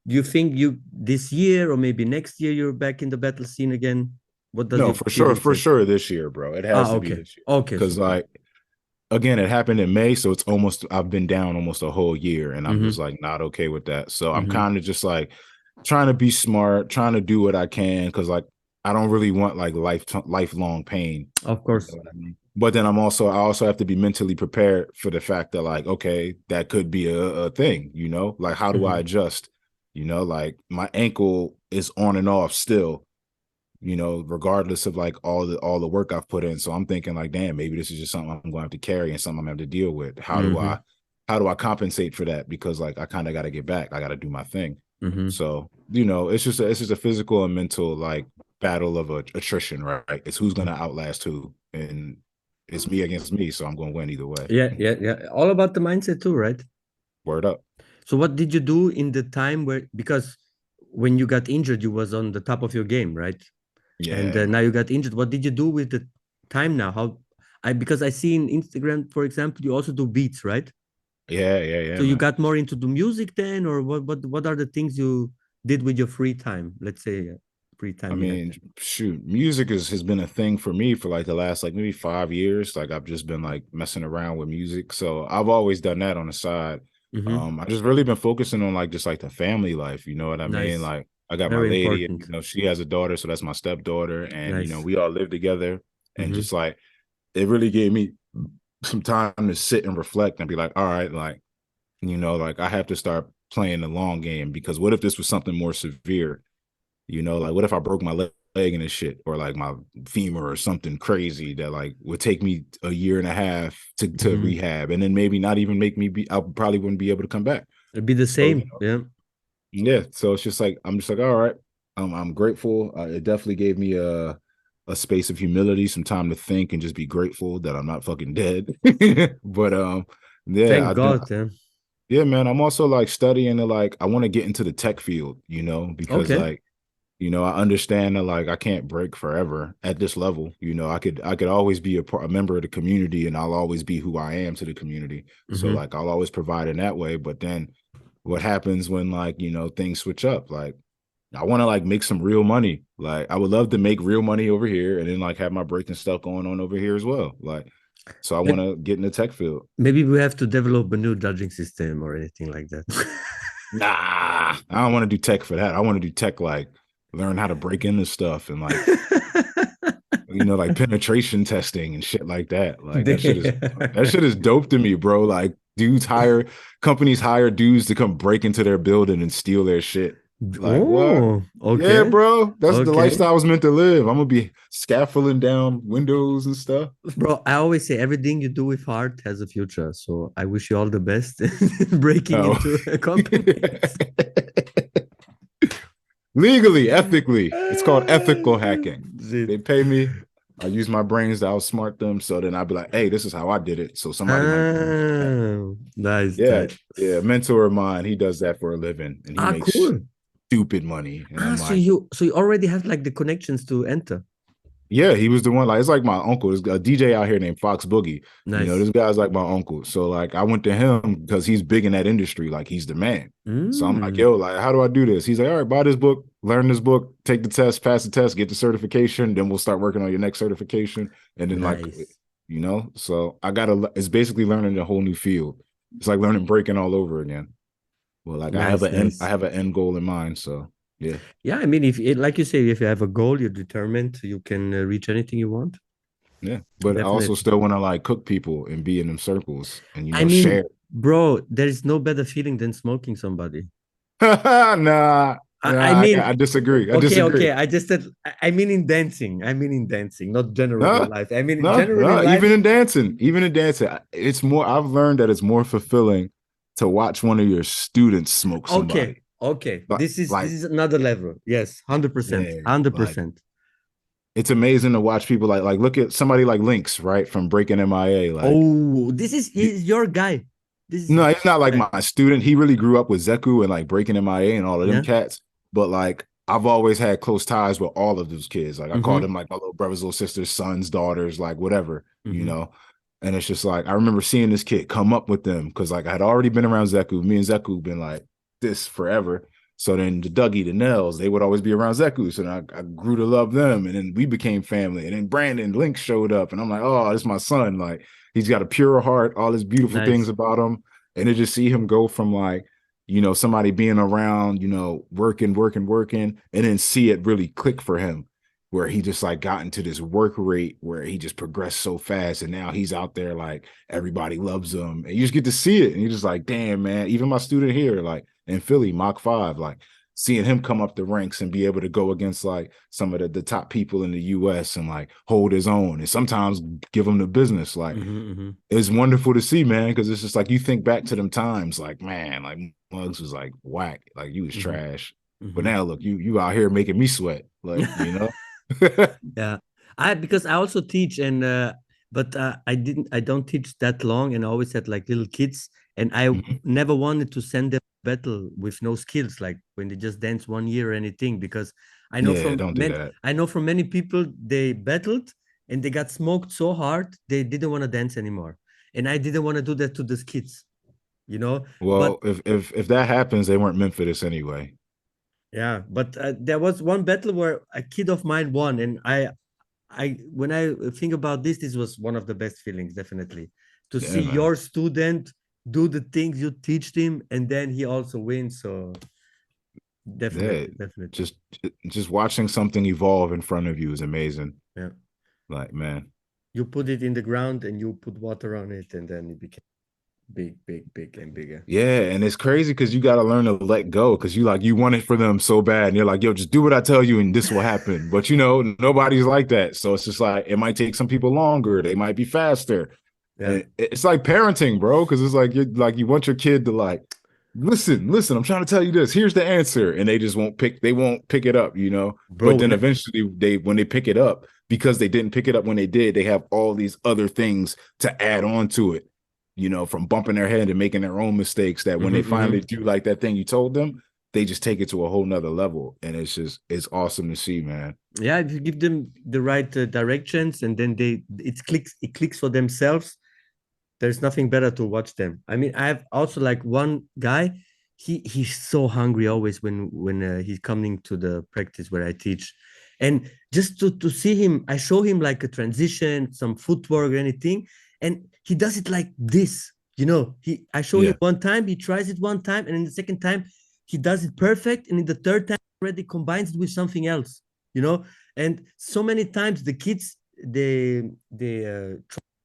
do you think you this year or maybe next year you're back in the battle scene again? What does No, your for feeling for say? sure this year, bro. It has Ah, to be okay. this year. Okay, Because super. like again, it happened in May, so it's almost I've been down almost a whole year, and I'm just Mm-hmm, like not okay with that. So I'm mm-hmm. kind of just like trying to be smart, trying to do what I can, because like I don't really want like lifelong pain. Of You know course. what I mean? But then I also have to be mentally prepared for the fact that like, okay, that could be a thing, Like how do I Mm-hmm, adjust? Like my ankle is on and off still, regardless of like all the work I've put in. So I'm thinking like, damn, maybe this is just something I'm going to have to carry and something I'm going to have to deal with. How do mm-hmm, I compensate for that? Because like I kind of got to get back. I got to do my thing. mm-hmm. So it's just a physical and mental like battle of attrition, right? It's who's going to outlast who, and it's me against me. So I'm going to win either way. Yeah, yeah, yeah. All about the mindset too, right? Word up. So what did you do in the time where because when you got injured, you was on the top of your game, right? And Yeah, now man. you got injured. What did you do with the time now? How I because I see in Instagram, for example, you also do beats, right? Yeah, yeah, yeah, So you man. got more into the music then, or what are the things you did with your free time? Let's say free I time you had. mean, shoot, music has been a thing for me for like the last like maybe 5 years. Like I've just been like messing around with music. So I've always done that on the side. Mm-hmm. I just really been focusing on like just like the family life, you know what I mean? Nice, Like I got my very lady, important. she has a daughter, so that's my stepdaughter, and Nice. we all live together. And Mm-hmm. just like it really gave me some time to sit and reflect and be like, all right, like, like I have to start playing the long game because what if this was something more severe? Like what if I broke my leg in this shit or like my femur or something crazy that like would take me a year and a half to Mm-hmm. rehab and then maybe not even make me I probably wouldn't be able to come back. It'd be the So, same. Yeah. yeah. So it's just like I'm just like, all right. I'm grateful. It definitely gave me a space of humility, some time to think and just be grateful that I'm not fucking dead. But yeah, Thank God. Yeah. yeah, man. I'm also like studying to like I want to get into the tech field, because Okay. like You know, I understand that like I can't break forever at this level. You know, I could always be a member of the community, and I'll always be who I am to the community. So Hmm. like I'll always provide in that way. But then what happens when like, you know, things switch up? Like I want to like make some real money. Like I would love to make real money over here and then like have my breaking stuff going on over here as well. Like so I want to get in the tech field. Maybe we have to develop a new judging system or anything like that. Nah, I don't want to do tech for that. I want to do tech like learn how to break into stuff and like, you know, like penetration testing and shit like that. Like that shit is dope to me, bro. Like companies hire dudes to come break into their building and steal their shit. Like what? Oh, Yeah, okay. bro. That's the Okay. lifestyle I was meant to live. I'm gonna be scaffolding down windows and stuff. Bro, I always say everything you do with heart has a future. So I wish you all the best in breaking No. into companies. Legally, ethically. It's called ethical hacking. Shit. They pay me. I use my brains to outsmart them. So then I'd be like, hey, this is how I did it. So somebody might be using that. Ah, nice, Yeah. nice. Yeah. A mentor of mine, he does that for a living and he Ah, makes cool. stupid money. And Ah, I'm so like, you already have like the connections to enter. yeah, he was the one. Like, it's like my uncle. There's a DJ out here named Fox Boogie. You know, Nice. this guy's like my uncle. So like I went to him because he's big in that industry. Like he's the man. So I'm like, Mm, yo, like, how do I do this? He's like, all right, buy this book, learn this book, take the test, pass the test, get the certification. Then we'll start working on your next certification. And then like, nice. you know, so it's basically learning a whole new field. It's like learning breaking all over again. Well, like Nice, I nice. have an end goal in mind. So yeah. Yeah, I mean, if like you say, if you have a goal, you're determined, you can reach anything you want. Yeah. But I also Definitely. still want to like cook people and be in them circles and, you I know, share. mean, bro, there is no better feeling than smoking somebody. Nah, I nah, mean, I disagree. I okay, disagree. okay. I just said, I mean in dancing. I mean in dancing, not general in No, life. I mean, in no, general in no. life, Even in dancing, it's more. I've learned that it's more fulfilling to watch one of your students smoke okay, somebody. okay. But This like, is another level. Yes, 100%, yeah, like 100%. it's amazing to watch people like look at somebody like Lynx, right, from Breaking MIA. Like, Oh, this is he's your guy. This is no, he's not like guy. my student. He really grew up with Zeku and like Breaking MIA and all of them Yeah. cats. But like I've always had close ties with all of those kids. Like I called Mm-hmm. them like my little brothers, little sisters, sons, daughters, like whatever, you Mm-hmm. know. And it's just like I remember seeing this kid come up with them because like I had already been around Zeku. Me and Zeku been like this forever. So then the Dougie, the Nels, they would always be around Zeku. So then I grew to love them. And then we became family. And then Brandon Link showed up. And I'm like, oh, this is my son. Like he's got a pure heart, all these beautiful things Nice. about him. And to just see him go from like, you know, somebody being around, you know, working, and then see it really click for him where he just like got into this work rate where he just progressed so fast. And now he's out there like everybody loves him. And you just get to see it. And you're just like, damn, man, even my student here, like in Philly, Mach 5, like seeing him come up the ranks and be able to go against like some of the top people in the US and like hold his own and sometimes give him the business. Like Mm-hmm, mm-hmm. it's wonderful to see, man, because it's just like you think back to them times, like, man, like Muggs was like whack, like you was Mm-hmm. trash. But Mm-hmm. now look, you out here making me sweat, like, you know. Yeah, I because I also teach and but I don't teach that long and I always had like little kids and I Mhm. never wanted to send them battle with no skills like when they just dance 1 year or anything because Yeah, don't do that. I know from many people they battled and they got smoked so hard they didn't want to dance anymore and I didn't want to do that to these kids, you know. But Well, if that happens, they weren't meant for this anyway. yeah, but there was one battle where a kid of mine won and I when I think about this, this was one of the best feelings, definitely, to see Yeah, man. your student do the things you teach him, and then he also wins. So Yeah, definitely, definitely, just just watching something evolve in front of you is amazing. yeah. Like, man. You put it in the ground and you put water on it, and then it became big, big, big, and bigger. Yeah, and it's crazy because you got to learn to let go because you want it for them so bad, and you're like, yo, just do what I tell you, and this will happen. But you know, nobody's like that, so it's just like it might take some people longer, they might be faster, Yeah, and it's like parenting, bro, because it's like you want your kid to like listen, I'm trying to tell you this. Here's the answer, and they won't pick it up, you know. But bro. then eventually, when they pick it up, because they didn't pick it up when they did, they have all these other things to add on to it, you know, from bumping their head and making their own mistakes. That when they Mhm, finally mhm. do like that thing you told them, they just take it to a whole nother level, and it's awesome to see, man. Yeah, if you give them the right directions, and then it clicks for themselves. There's nothing better to watch them. I mean, I have also like one guy. He's so hungry always when he's coming to the practice where I teach, and just to see him, I show him like a transition, some footwork or anything, and he does it like this. I show him one time, he tries it one time, and in the second time he does it perfect, and in the third time already combines it with something else. And so many times the kids they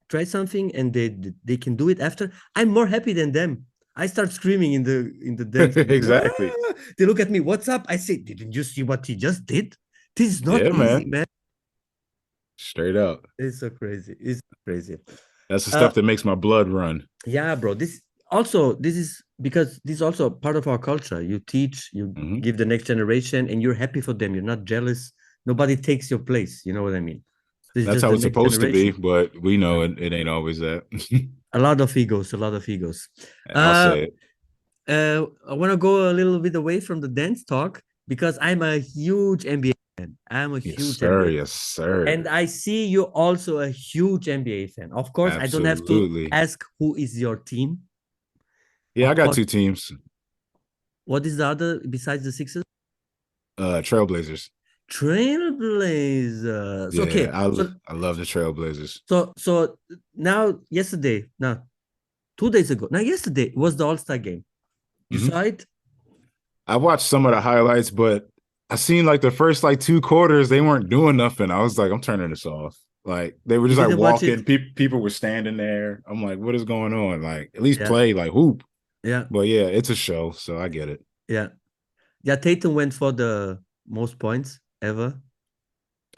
try something and they can do it after. I'm more happy than them. I start screaming in the dance. Exactly. Ah! They look at me, what's up? I say, didn't you see what he just did? This is not easy, man. Straight up. It's so crazy. It's crazy. That's the stuff that makes my blood run. Yeah, bro. This is because this is also part of our culture. You teach, you give the next generation, and you're happy for them. You're not jealous. Nobody takes your place. You know what I mean? That's how it's supposed to be, but we know it ain't always that. A lot of egos. I'll say it. I want to go a little bit away from the dance talk because I'm a huge NBA fan. I'm a huge NBA fan. Yes, sir. And I see you also a huge NBA fan. Of course, Absolutely. I don't have to ask who is your team. Yeah, I got two teams. What is the other besides the Sixers? Trailblazers. Trailblazers. Yeah, okay. I love the Trailblazers. So now 2 days ago. Now yesterday was the All-Star game. You saw it? I watched some of the highlights, but I seen like the first like 2 quarters, they weren't doing nothing. I was like, I'm turning this off. Like they were just like walking. People were standing there. I'm like, what is going on? Like at least play, like hoop. Yeah. But yeah, it's a show, so I get it. Yeah. Yeah, Tatum went for the most points ever.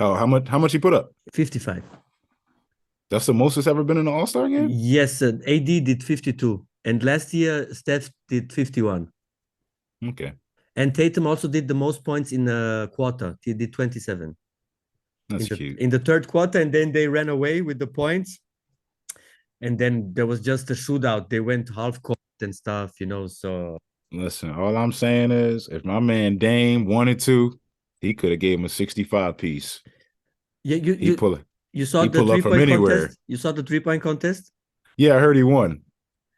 Oh, how much he put up? 55. That's the most it's ever been in an All-Star game? Yes, AD did 52. And last year, Steph did 51. Okay. And Tatum also did the most points in a quarter. He did 27. That's cute. In the third quarter, and then they ran away with the points. And then there was just a shootout. They went half court and stuff, so. Listen, all I'm saying is if my man Dame wanted to, he could have gave him a 65 piece. Yeah, you saw the 3-point contest? You saw the 3-point contest? Yeah, I heard he won.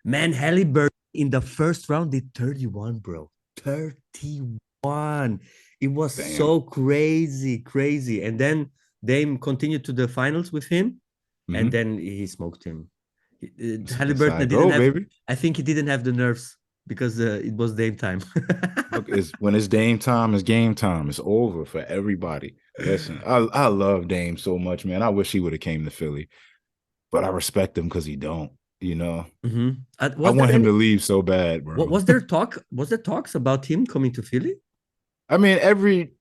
Man, Halliburton in the first round did 31, bro. 31. It was so crazy. And then Dame continued to the finals with him, and then he smoked him. Halliburton I think he didn't have the nerves because it was Dame time. Look, when it's Dame time, it's game time. It's over for everybody. Listen, I love Dame so much, man. I wish he would have came to Philly, but I respect him because he don't. I want him to leave so bad, bro. Was there talks about him coming to Philly? I mean, every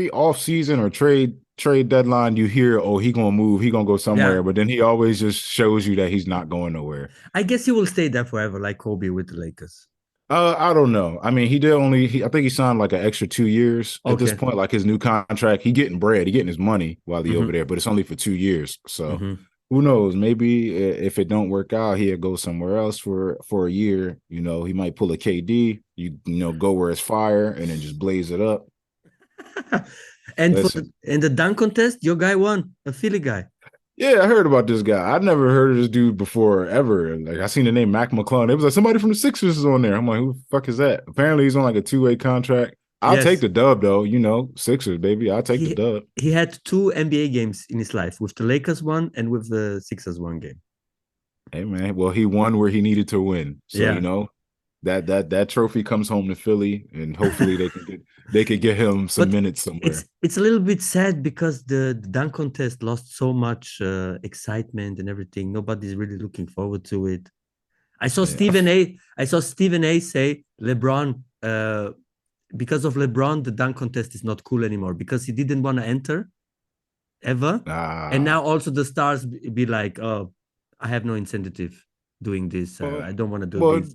off season or trade deadline, you hear, oh, he gonna move, he gonna go somewhere, but then he always just shows you that he's not going nowhere. I guess he will stay there forever, like Kobe with the Lakers. I don't know. I mean, I think he signed like an extra 2 years at this point, like his new contract. He getting bread, he getting his money while he over there, but it's only for 2 years. So who knows? Maybe if it don't work out, he'll go somewhere else for a year. He might pull a KD. Go where it's fire and then just blaze it up. And in the dunk contest, your guy won, a Philly guy. Yeah, I heard about this guy. I'd never heard of this dude before, ever. Like I seen the name Mac McClung. It was like somebody from the Sixers is on there. I'm like, who the fuck is that? Apparently, he's on like a 2-way contract. I'll take the dub though. Sixers, baby. I'll take the dub. He had 2 NBA games in his life, with the Lakers one and with the Sixers one game. Hey man, well he won where he needed to win. So that trophy comes home to Philly, and hopefully they could get him some minutes somewhere. It's a little bit sad because the dunk contest lost so much excitement and everything. Nobody's really looking forward to it. I saw Stephen A say LeBron. Because of LeBron, the dunk contest is not cool anymore because he didn't want to enter ever. And now also the stars be like, oh, I have no incentive doing this. I don't want to do this.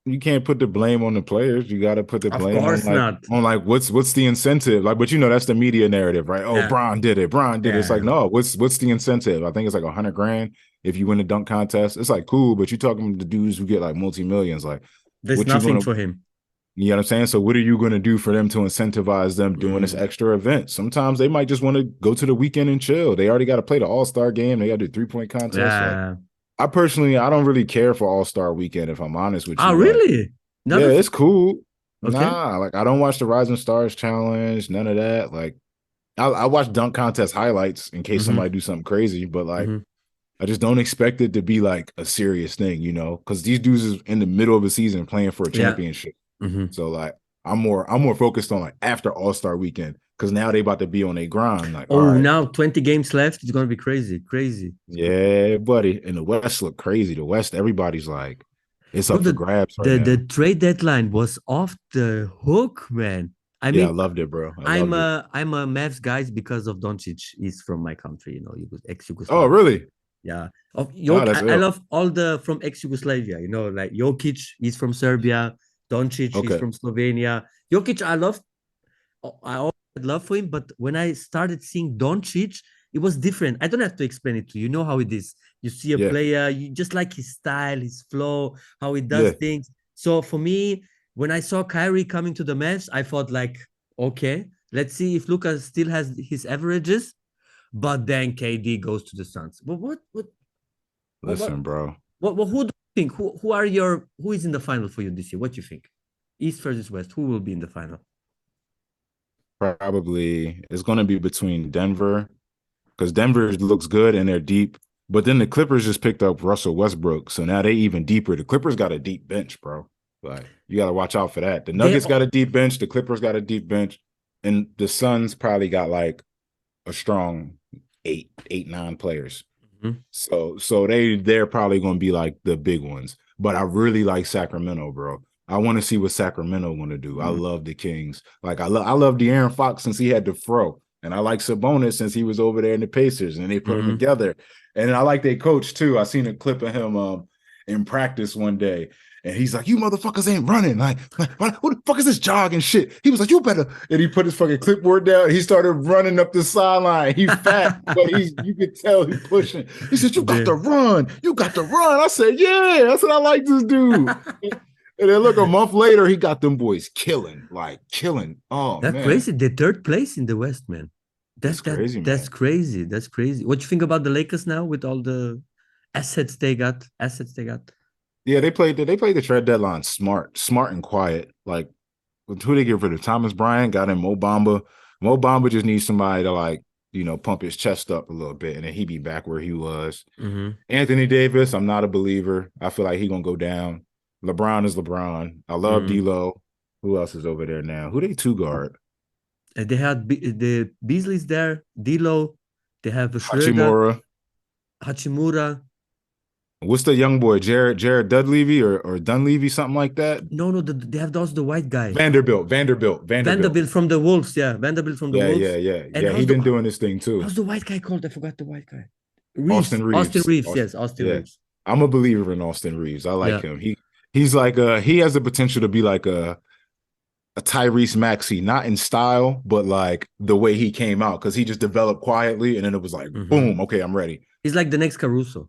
You can't put the blame on the players. You got to put the blame on like what's the incentive? Like, but that's the media narrative, right? Oh, Bron did it. It's like, no, what's the incentive? I think it's like $100,000 if you win the dunk contest. It's like cool, but you're talking to dudes who get like multi-millions. Like, there's nothing for him. You know what I'm saying? So what are you going to do for them to incentivize them doing this extra event? Sometimes they might just want to go to the weekend and chill. They already got to play the All-Star game. They got to do 3-point contest. Like, Yeah. I personally, I don't really care for All-Star weekend, if I'm honest with Oh, you. Like, really? yeah, Not it's cool. okay. Nah, like I don't watch the Rising Stars Challenge, none of that. Like I watch dunk contest highlights in case Mm-hmm. somebody do something crazy, but like Mm-hmm. I just don't expect it to be like a serious thing, you know, because these dudes is in the middle of the season playing for a Yeah. championship. Mm-hmm. So like I'm more focused on like after All-Star weekend because now they about to be on a grind. Like, all Oh, right, now 20 games left. It's gonna be crazy, crazy. yeah, buddy. And the West look crazy. The West, everybody's like, it's Bro, up for grabs right the now. trade deadline was off the hook, man. I Yeah, I mean, loved it, bro. I I'm loved it. a Mavs guy because of Doncic. He's from my country, ex Oh, Yugoslavia. really? Yeah. Oh, that's I ill. love all the from ex Yugoslavia. Like Jokic, he's from Serbia. Doncic, he's Okay. from Slovenia. Jokic, I always had love for him, but when I started seeing Doncic, it was different. I don't have to explain it to you. You know how it is. You see a Yeah. player, you just like his style, his flow, how he does Yeah. things. So for me, when I saw Kyrie coming to the Mavs, I thought like, okay, let's see if Lucas still has his averages. But then KD goes to the Suns. But what, what, Listen, bro. who do you think? Who is in the final for you this year? What do you think? East versus West. Who will be in the final? Probably it's going to be between Denver because Denver looks good and they're deep. But then the Clippers just picked up Russell Westbrook. So now they even deeper. The Clippers got a deep bench, bro. Like you got to watch out for that. The They Nuggets got a deep bench. The Clippers got a deep bench. And the Suns probably got like a strong eight, 9 players. Mhm. So they're probably going to be like the big ones. But I really like Sacramento, bro. I want to see what Sacramento going to do. I love the Kings. Like I love De'Aaron Fox since he had the fro, and I like Sabonis since he was over there in the Pacers, and they put them Mhm. together. And I like their coach too. I seen a clip of him in practice one day, and he's like, "You motherfuckers ain't running. Like what the fuck is this jogging shit?" He was like, "You better." And he put his fucking clipboard down. He started running up the sideline. He fat, but you could tell he pushing. He said, "You got to The- run. You got to run." I said, "Yeah, that's what I like this dude." And then look, a month later, he got them boys killing, like killing. Oh That's man, crazy. The third place in the West, man. it's crazy, That's man. crazy. That's crazy. What you think about the Lakers now with all the assets they got? Assets they got. Yeah, they played the trade deadline smart and quiet. Like who they get rid of? Thomas Bryant got in Mo Bamba. Mo Bamba just needs somebody to like, pump his chest up a little bit, and then he be back where he was. Mm-hmm. Anthony Davis, I'm not a believer. I feel like he gonna go down. LeBron is LeBron. I love Mm-hmm. D'Lo. Who else is over there now? Who they two guard? They had the Beasley's there, D'Lo. They have Schroeder, Hachimura. Hachimura. What's the young boy? Jared Dudlevy or Dunleavy, something like that. No, they have also the white guy, Vanderbilt. Vanderbilt from the Wolves. Yeah, Vanderbilt from the Yeah, Wolves. yeah, yeah, And yeah. He been doing this thing too. how's the white guy called? I forgot the white guy. Austin Austin Reeves. Reeves. Yes, Austin Yeah, Reeves. I'm a believer in Austin Reeves. I like Yeah. him. He's like he has the potential to be like a Tyrese Maxey, not in style, but like the way he came out because he just developed quietly, and then it was like Mm-hmm. boom. Okay, I'm ready. He's like the next Caruso.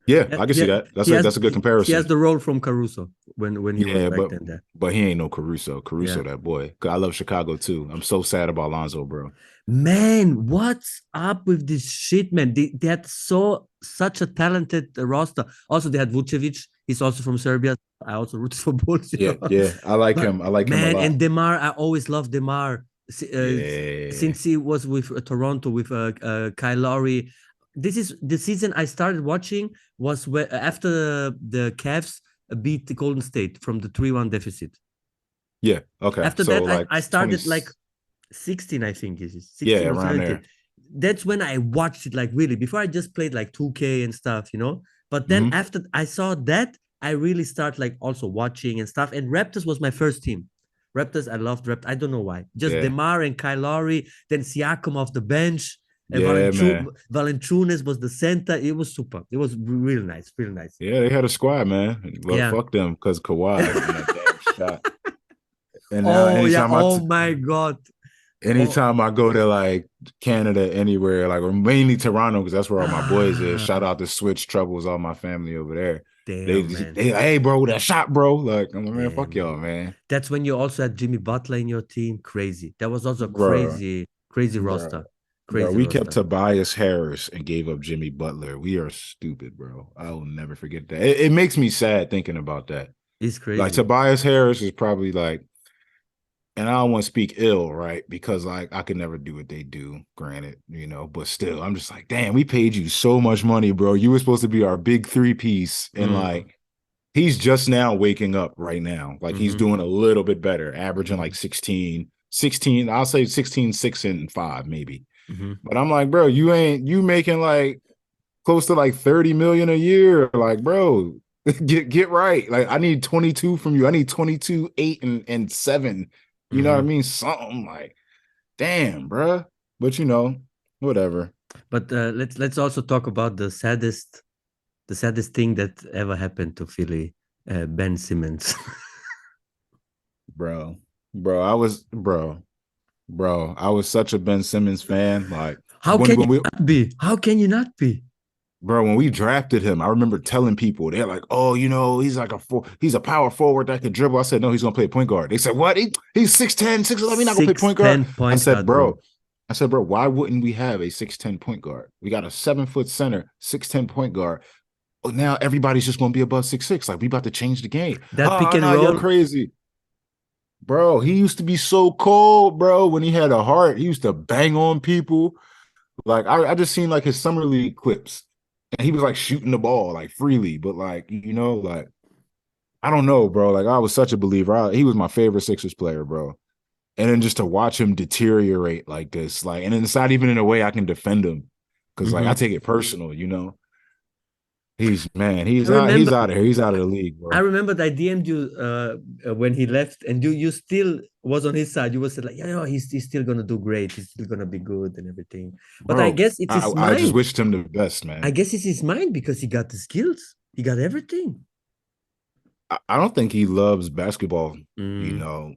Yeah, I can see that. That's a good He has comparison. the role from Caruso when he was Yeah, back but then there. but he ain't no Caruso. Yeah. Caruso, that boy. 'Cause I love Chicago too. I'm so sad about Lonzo, bro. Man, what's up with this shit, man? They had such a talented roster. Also, they had Vucevic. He's also from Serbia. I also rooted for both. Yeah, yeah. I like But him. I like him a man, lot. and Demar, I always loved Demar. Yeah. Since he was with Toronto with Kyle Lowry. This is the season I started watching was after the Cavs beat the Golden State from the 3-1 deficit. Yeah. Okay. After So that, like I 20. started like 16, I think is 16 Yeah, or around 17. there. That's when I watched it like really. Before I just played like 2K and stuff. But then Mhm. after I saw that, I really start like also watching and stuff. And Raptors was my first team. Raptors, I loved Raptors. I don't know why. Just Yeah. DeMar and Kyle Lowry, then Siakam off the bench. And Yeah, man. Valanciunas was the center. It was super. It was real nice, real nice. Yeah, they had a squad, man. Well, Yeah. fuck them because Kawhi and that damn shot. And now Oh yeah. Oh my God. Oh. anytime I go to like Canada, anywhere, like or mainly Toronto, because that's where all my boys is. Shout Ah. out to Switch Troubles, all my family over there. Damn, man. Hey, bro, that shot, bro. Like, I'm like, man, fuck Damn. y'all, man. That's when you also had Jimmy Butler in your team. Crazy. That was also Bro, crazy bro, roster. bro. Crazy We kept roster. Tobias Harris and gave up Jimmy Butler. We are stupid, bro. I will never forget that. It makes me sad thinking about that. It's Like crazy. Tobias Harris is probably like, and I don't want to speak ill, right? Because like I could never do what they do, granted, but still, I'm just like, damn, we paid you so much money, bro. You were supposed to be our big three piece, and Mm, like he's just now waking up right now. Like he's mhm, doing a little bit better, averaging like mhm, 16, I'll say 16, 6, and 5, maybe. mhm. But I'm like, bro, you making like close to like 30 million a year. Like, bro, get right. Like, I need 22 from you. I need 22, 8, and 7. You know what I Mhm. mean? Something like, damn, bro. But whatever. But let's also talk about the saddest thing that ever happened to Philly, Ben Simmons. Bro. Bro, I was such a Ben Simmons fan. Like How when can when you we not be? How can you not be? Bro, when we drafted him, I remember telling people, they're like, "Oh, he's a power forward that could dribble." I said, "No, he's gonna play point guard." They said, "What? He's 6'10, 6'11, he's not gonna play Six point guard." ten point guard, bro. I said, bro, why wouldn't we have a 6'10 point guard? We got a 7-foot center, 6'10 point guard. Oh, now everybody's just gonna be above 6'6. Like we about to change the game. That pick Oh, and no, you're roll. crazy. Bro, he used to be so cold, bro. When he had a heart, he used to bang on people. Like I just seen like his summer league clips, and he was like shooting the ball like freely, but like like I don't know, bro. Like I was such a believer. He was my favorite Sixers player, bro. And then just to watch him deteriorate like this, like, and it's not even in a way I can defend him because like I Mhm. take it personal. He's I remember he's out of here. He's out of the league, I bro. remember that I DM'd you when he left, and you still was on his side. You were said like, yeah, he's still gonna do great. He's still gonna be good and everything. But I Bro, guess it's his I just mind. wished him the best, I man. guess it's his mind because he got the skills. He got everything. I don't think he loves basketball, you Mm, know.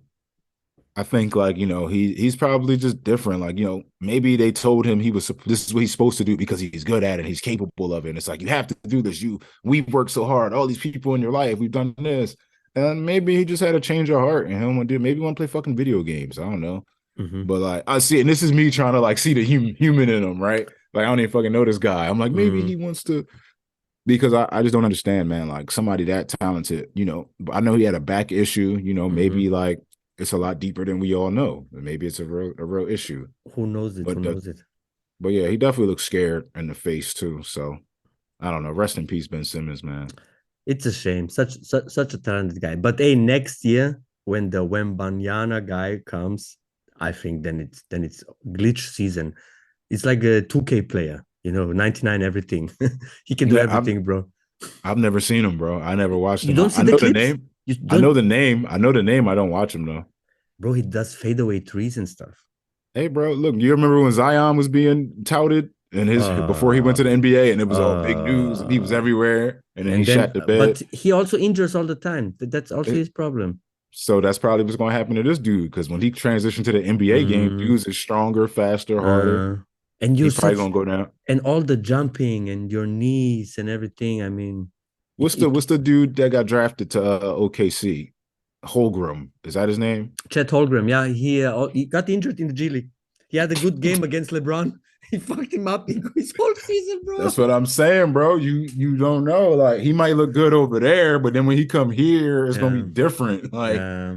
I think like he's probably just different. Like maybe they told him this is what he's supposed to do because he's good at it. He's capable of it. And it's like you have to do this. We've worked so hard. All these people in your life, we've done this. And maybe he just had a change of heart and he want to do. Maybe he want to play fucking video games. I don't know. mhm, But like I see it, and this is me trying to like see the human in him, right? Like I don't even fucking know this guy. I'm like maybe mm, he wants to because I just don't understand, man. Like somebody that talented, but I know he had a back issue, mhm. maybe like it's a lot deeper than we all know. Maybe it's a real issue. Who knows it? Who But knows it? but yeah, he definitely looks scared in the face too. So I don't know. Rest in peace, Ben Simmons, man. It's a shame. Such a talented guy. But hey, next year when the Wembanyama guy comes, I think then it's glitch season. It's like a 2K player, 99 everything. He can do Yeah, I've everything, bro. I've never seen him, bro. I never watched You him. don't I see the know the clips? name. You I know don't, the name. I know the name. I don't watch him though. bro, he does fadeaway threes and stuff. Hey, bro, look, you remember when Zion was being touted and his before he went Uh to the NBA and it was all big news and he was uh everywhere and then he and then shot the bed. but he also injures all the time. That's also his problem. So that's probably what's going to happen to this dude because when he transitioned to the NBA game, Mm, dudes is stronger, faster, harder. uh and you're He probably such gonna go down. and all the jumping and your knees and everything. I mean, What's the dude that got drafted to OKC? Holgram, is that his name? Chet Holmgren, yeah, he got injured in the G League. He had a good game against LeBron. He fucked him up in his whole season, bro. That's what I'm saying, bro. You don't know. Like he might look good over there, but then when he come here, it's gonna be Yeah, different. Like yeah,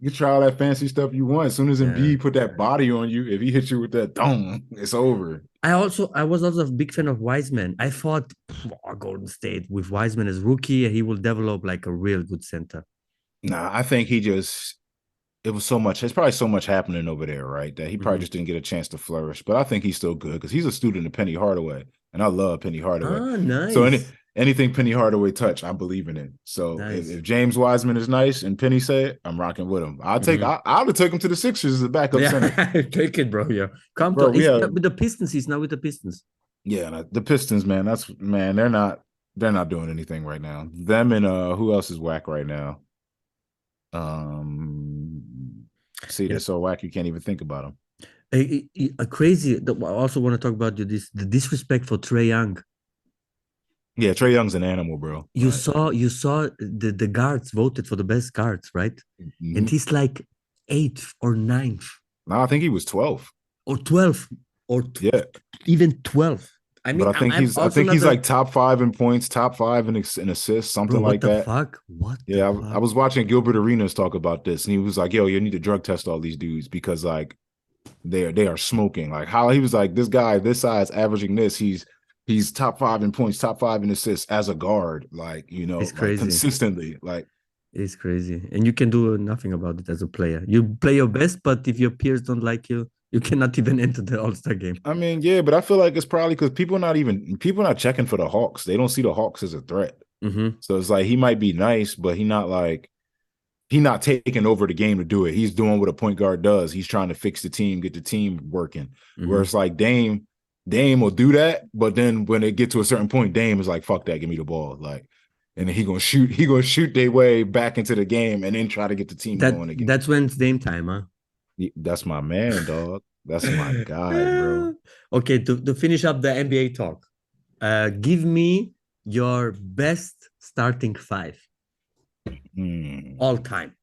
you can try all that fancy stuff you want. As soon as yeah. Embiid put that body on you, if he hits you with that dome, it's over. I was also a big fan of Wiseman. I thought Golden State with Wiseman as rookie, he will develop like a real good center. Nah, I think it was so much. There's probably so much happening over there, right? That he probably Mhm. just didn't get a chance to flourish. But I think he's still good because he's a student of Penny Hardaway, and I love Penny Hardaway. Ah, So nice, anything Penny Hardaway touch, I believe in it. So nice. if James Wiseman is nice and Penny say it, I'm rocking with him. Mhm. I'll take him to the Sixers as a backup Yeah, center, take it, bro. Yeah, come to. bro. We He's have with the Pistons. He's now with the Pistons. yeah, the Pistons, man. That's man. They're not doing anything right now. Them and who else is whack right now? See, they're Yeah, so whack you can't even think about them. a crazy. I also want to talk about this the disrespect for Trey Young. Yeah, Trae Young's an animal, bro. Like, You saw the guards voted for the best guards, right? And mhm. he's like eighth or ninth No, I think he was 12. or 12 or Yeah. even 12. I But mean, I'm I also think not he's a like top 5 in points, top 5 in assists, bro. something What like the that. fuck? What the Yeah, I fuck? was watching Gilbert Arenas talk about this, and he was like, "Yo, you need to drug test all these dudes because like they are smoking." Like how he was like, "This guy, this size, averaging this, he's top 5 in points, top 5 in assists as a guard, like It's like crazy. consistently." Like, It's crazy, and you can do nothing about it as a player. You play your best, but if your peers don't like you, you cannot even enter the All-Star game. I mean, yeah, but I feel like it's probably because people not checking for the Hawks. They don't see the Hawks as a threat. Mm-hmm. So it's like he might be nice, but he not taking over the game to do it. He's doing what a point guard does. He's trying to fix the team, get the team working. Where Mm-hmm. it's like Dame will do that, but then when they get to a certain point, Dame is like, "Fuck that, give me the ball." Like, and then he gonna shoot their way back into the game, and then try to get the team going again. That's when it's game time, huh? That's my man, dog. That's my guy, bro. Okay, to finish up the NBA talk, give me your best starting five all Hmm. time.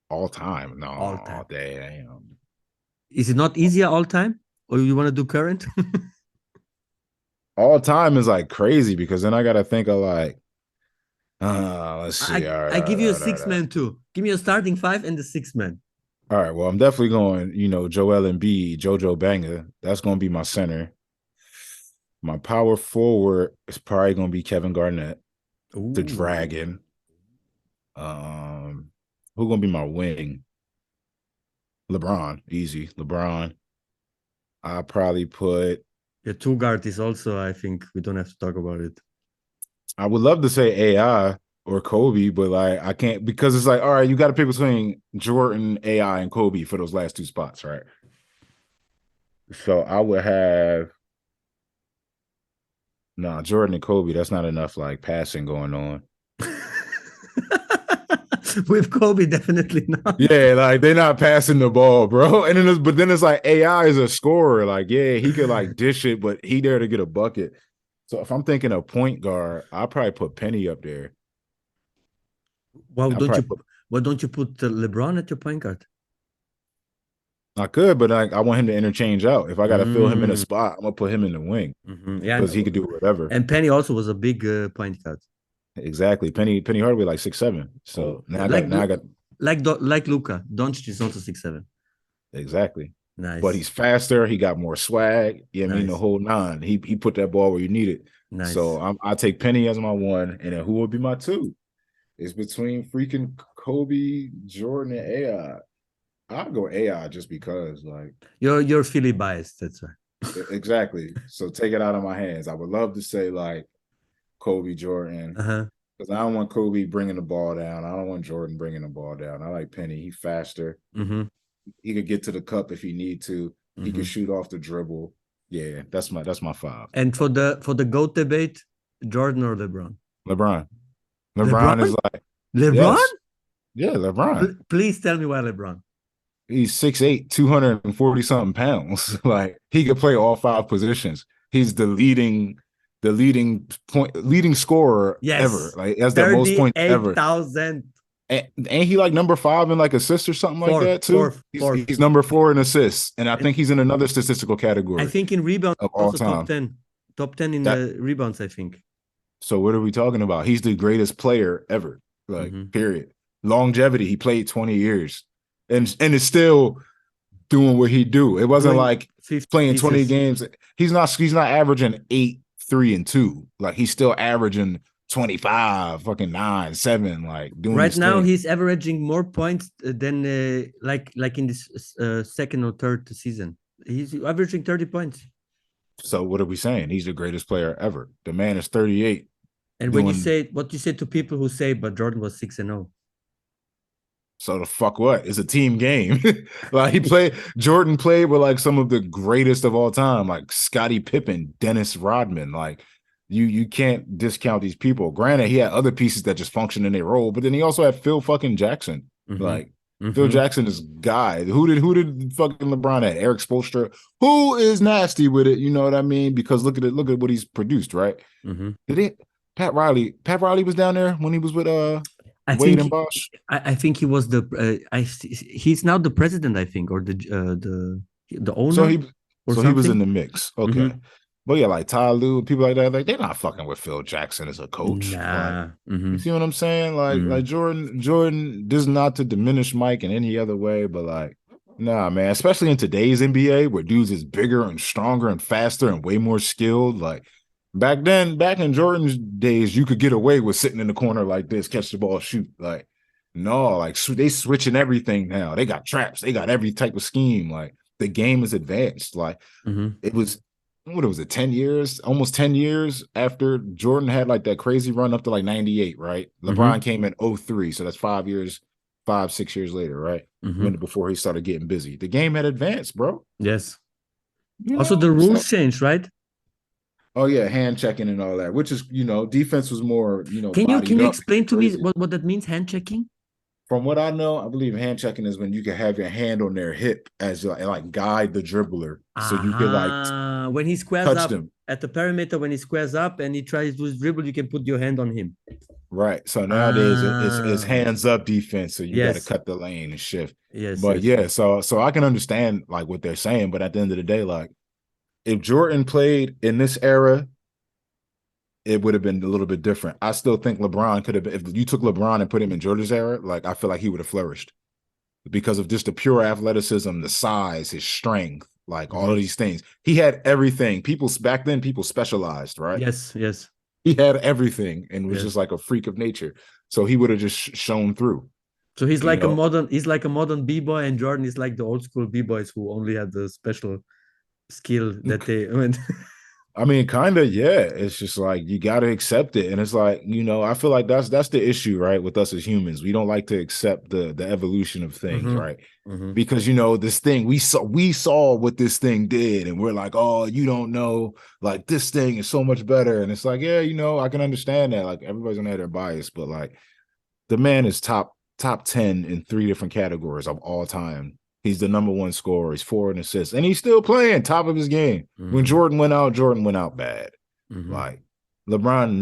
All time, All no, time. damn. Is it not easier all time? Or you want to do current? All time is like crazy because then I gotta think of like, let's see. I, All right, I all give right, you a all right, six all right. man too. Give me a starting five and the six man. All right. Well, I'm definitely going, Joel Embiid, Jojo Banger. That's going to be my center. My power forward is probably going to be Kevin Garnett, the Ooh. Dragon. Who going to be my wing? LeBron, easy. LeBron. I probably put. The two guard is also, I think we don't have to talk about it. I would love to say AI or Kobe, but like I can't because it's like, all right, you got to pick between Jordan, AI, and Kobe for those last two spots, right? So I would have. Nah, Jordan and Kobe, that's not enough like passing going on. With Kobe, definitely not. Yeah, like they're not passing the ball, bro. And then it's like AI is a scorer. Like, yeah, he could like dish it, but he there to get a bucket. So if I'm thinking a point guard, I'll probably put Penny up there. Why I'll don't probably you put why don't you put LeBron at your point guard? I could, but I want him to interchange out. If I gotta fill him in a Mm, spot, I'm gonna put him in the wing yeah, because he could do whatever. and Penny also was a big point guard. Exactly. Penny Hardaway like 6'7". Oh, So now I got like Luca. Doncic is also 6'7". exactly. But Nice, he's faster. He got more swag. Yeah, I mean the nice, whole nine. He put that ball where you need it. nice. So I take Penny as my one, and then who would be my two? It's between freaking Kobe, Jordan, and AI. I'll go AI just because, like, You're Philly biased. That's right. exactly. So take it out of my hands. I would love to say like Kobe, Jordan, Uh-huh. because I don't want Kobe bringing the ball down. I don't want Jordan bringing the ball down. I like Penny. He's faster. Mm-hmm. He could get to the cup if he need to. He Mm-hmm. could shoot off the dribble. Yeah, that's my five. And for the GOAT debate, Jordan or LeBron? LeBron. LeBron is LeBron? like, LeBron? yes. Yeah, LeBron. Please tell me why LeBron. He's 6'8", 240 something pounds. Like he could play all five positions. He's the leading scorer ever. Yes, Like has the most points ever. 38,000. And ain't he like number 5 in like assists or something like that too? Fourth. He's number 4 in assists, and I And think he's in another statistical I category think in rebounds, of all also top time. 10. Top 10 in That rebounds, I think. so what are we talking about? He's the greatest player ever. Like period. Longevity. He played 20 years, and is still doing what he do. It wasn't Doing like 50 playing 20 pieces. games. He's not averaging 8, 3, and 2. Like he's still averaging 25, fucking 9, 7, like doing Right his now, thing. he's averaging more points than like in this second or third season. He's averaging 30 points. So what are we saying? He's the greatest player ever. The man is 38. And when you say what you say to people who say, but Jordan was 6-0. So the fuck what? It's a team game. Like Jordan played with like some of the greatest of all time, like Scottie Pippen, Dennis Rodman. Like you can't discount these people. Granted, he had other pieces that just function in their role, but then he also had Phil fucking Jackson. Like Phil Mm-hmm. Jackson is guy. Who did fucking LeBron at? Eric Spoelstra, who is nasty with it. You know what I mean? Because look at it. Look at what he's produced. Right? Mm-hmm. Did it? Pat Riley. Pat Riley was down there when he was with I Wade think and Bosch. I think he was he's now the president, I think, or the So owner he or so he was in something. the mix. Okay. Mm-hmm. But yeah, like Ty Lue, people like that, like they're not fucking with Phil Jackson as a coach. Like, Nah. you Mm-hmm. see what I'm saying? Like Mm-hmm. Jordan, this is not to diminish Mike in any other way, but like, nah, man, especially in today's NBA where dudes is bigger and stronger and faster and way more skilled. Like back in Jordan's days, you could get away with sitting in the corner like this, catch the ball, shoot. Like, no, like they switching everything now. They got traps, they got every type of scheme. Like the game is advanced. Like Mm-hmm. it was what was it, 10 years, almost 10 years after Jordan had like that crazy run up to like 98, right? LeBron Mm-hmm. came in 03, so that's 5 years, 6 years later, right? Mm-hmm. When before he started getting busy. The game had advanced, bro. Yes. You Also, know? the So rules changed, right? oh yeah, hand checking and all that, which is, defense was more, Can bodied you up explain to me crazy. what that means, hand checking? From what I know, I believe hand checking is when you can have your hand on their hip as like guide the dribbler, so you can like When he squares touch up them. at the perimeter, when he squares up and he tries to dribble, you can put your hand on him. Right. So nowadays it's Ah, hands up defense. So you got to yes, cut the lane and shift. yes, But yes. yeah, so I can understand like what they're saying. But at the end of the day, like if Jordan played in this era, it would have been a little bit different. I still think LeBron could have been, if you took LeBron and put him in Jordan's era, like I feel like he would have flourished because of just the pure athleticism, the size, his strength, like all of Mhm. these things. He had everything. People back then, people specialized, right? Yes, yes, He had everything and was just yes. like a freak of nature. So he would have just shown through, So you know. he's like a modern b-boy, and Jordan is like the old school b-boys who only had the special skill that they went. I mean, kind of, yeah. It's just like you got to accept it, and it's like I feel like that's the issue, right? With us as humans, we don't like to accept the evolution of things, Mm-hmm. right? Mm-hmm. Because this thing we saw what this thing did, and we're like, oh, you don't know, like this thing is so much better, and it's like, yeah, I can understand that. Like everybody's gonna have their bias, but like the man is top 10 in 3 different categories of all time. He's the number one scorer. He's 4 in assists, and he's still playing top of his game. When Mm-hmm. Jordan went out bad. Mm-hmm. Like LeBron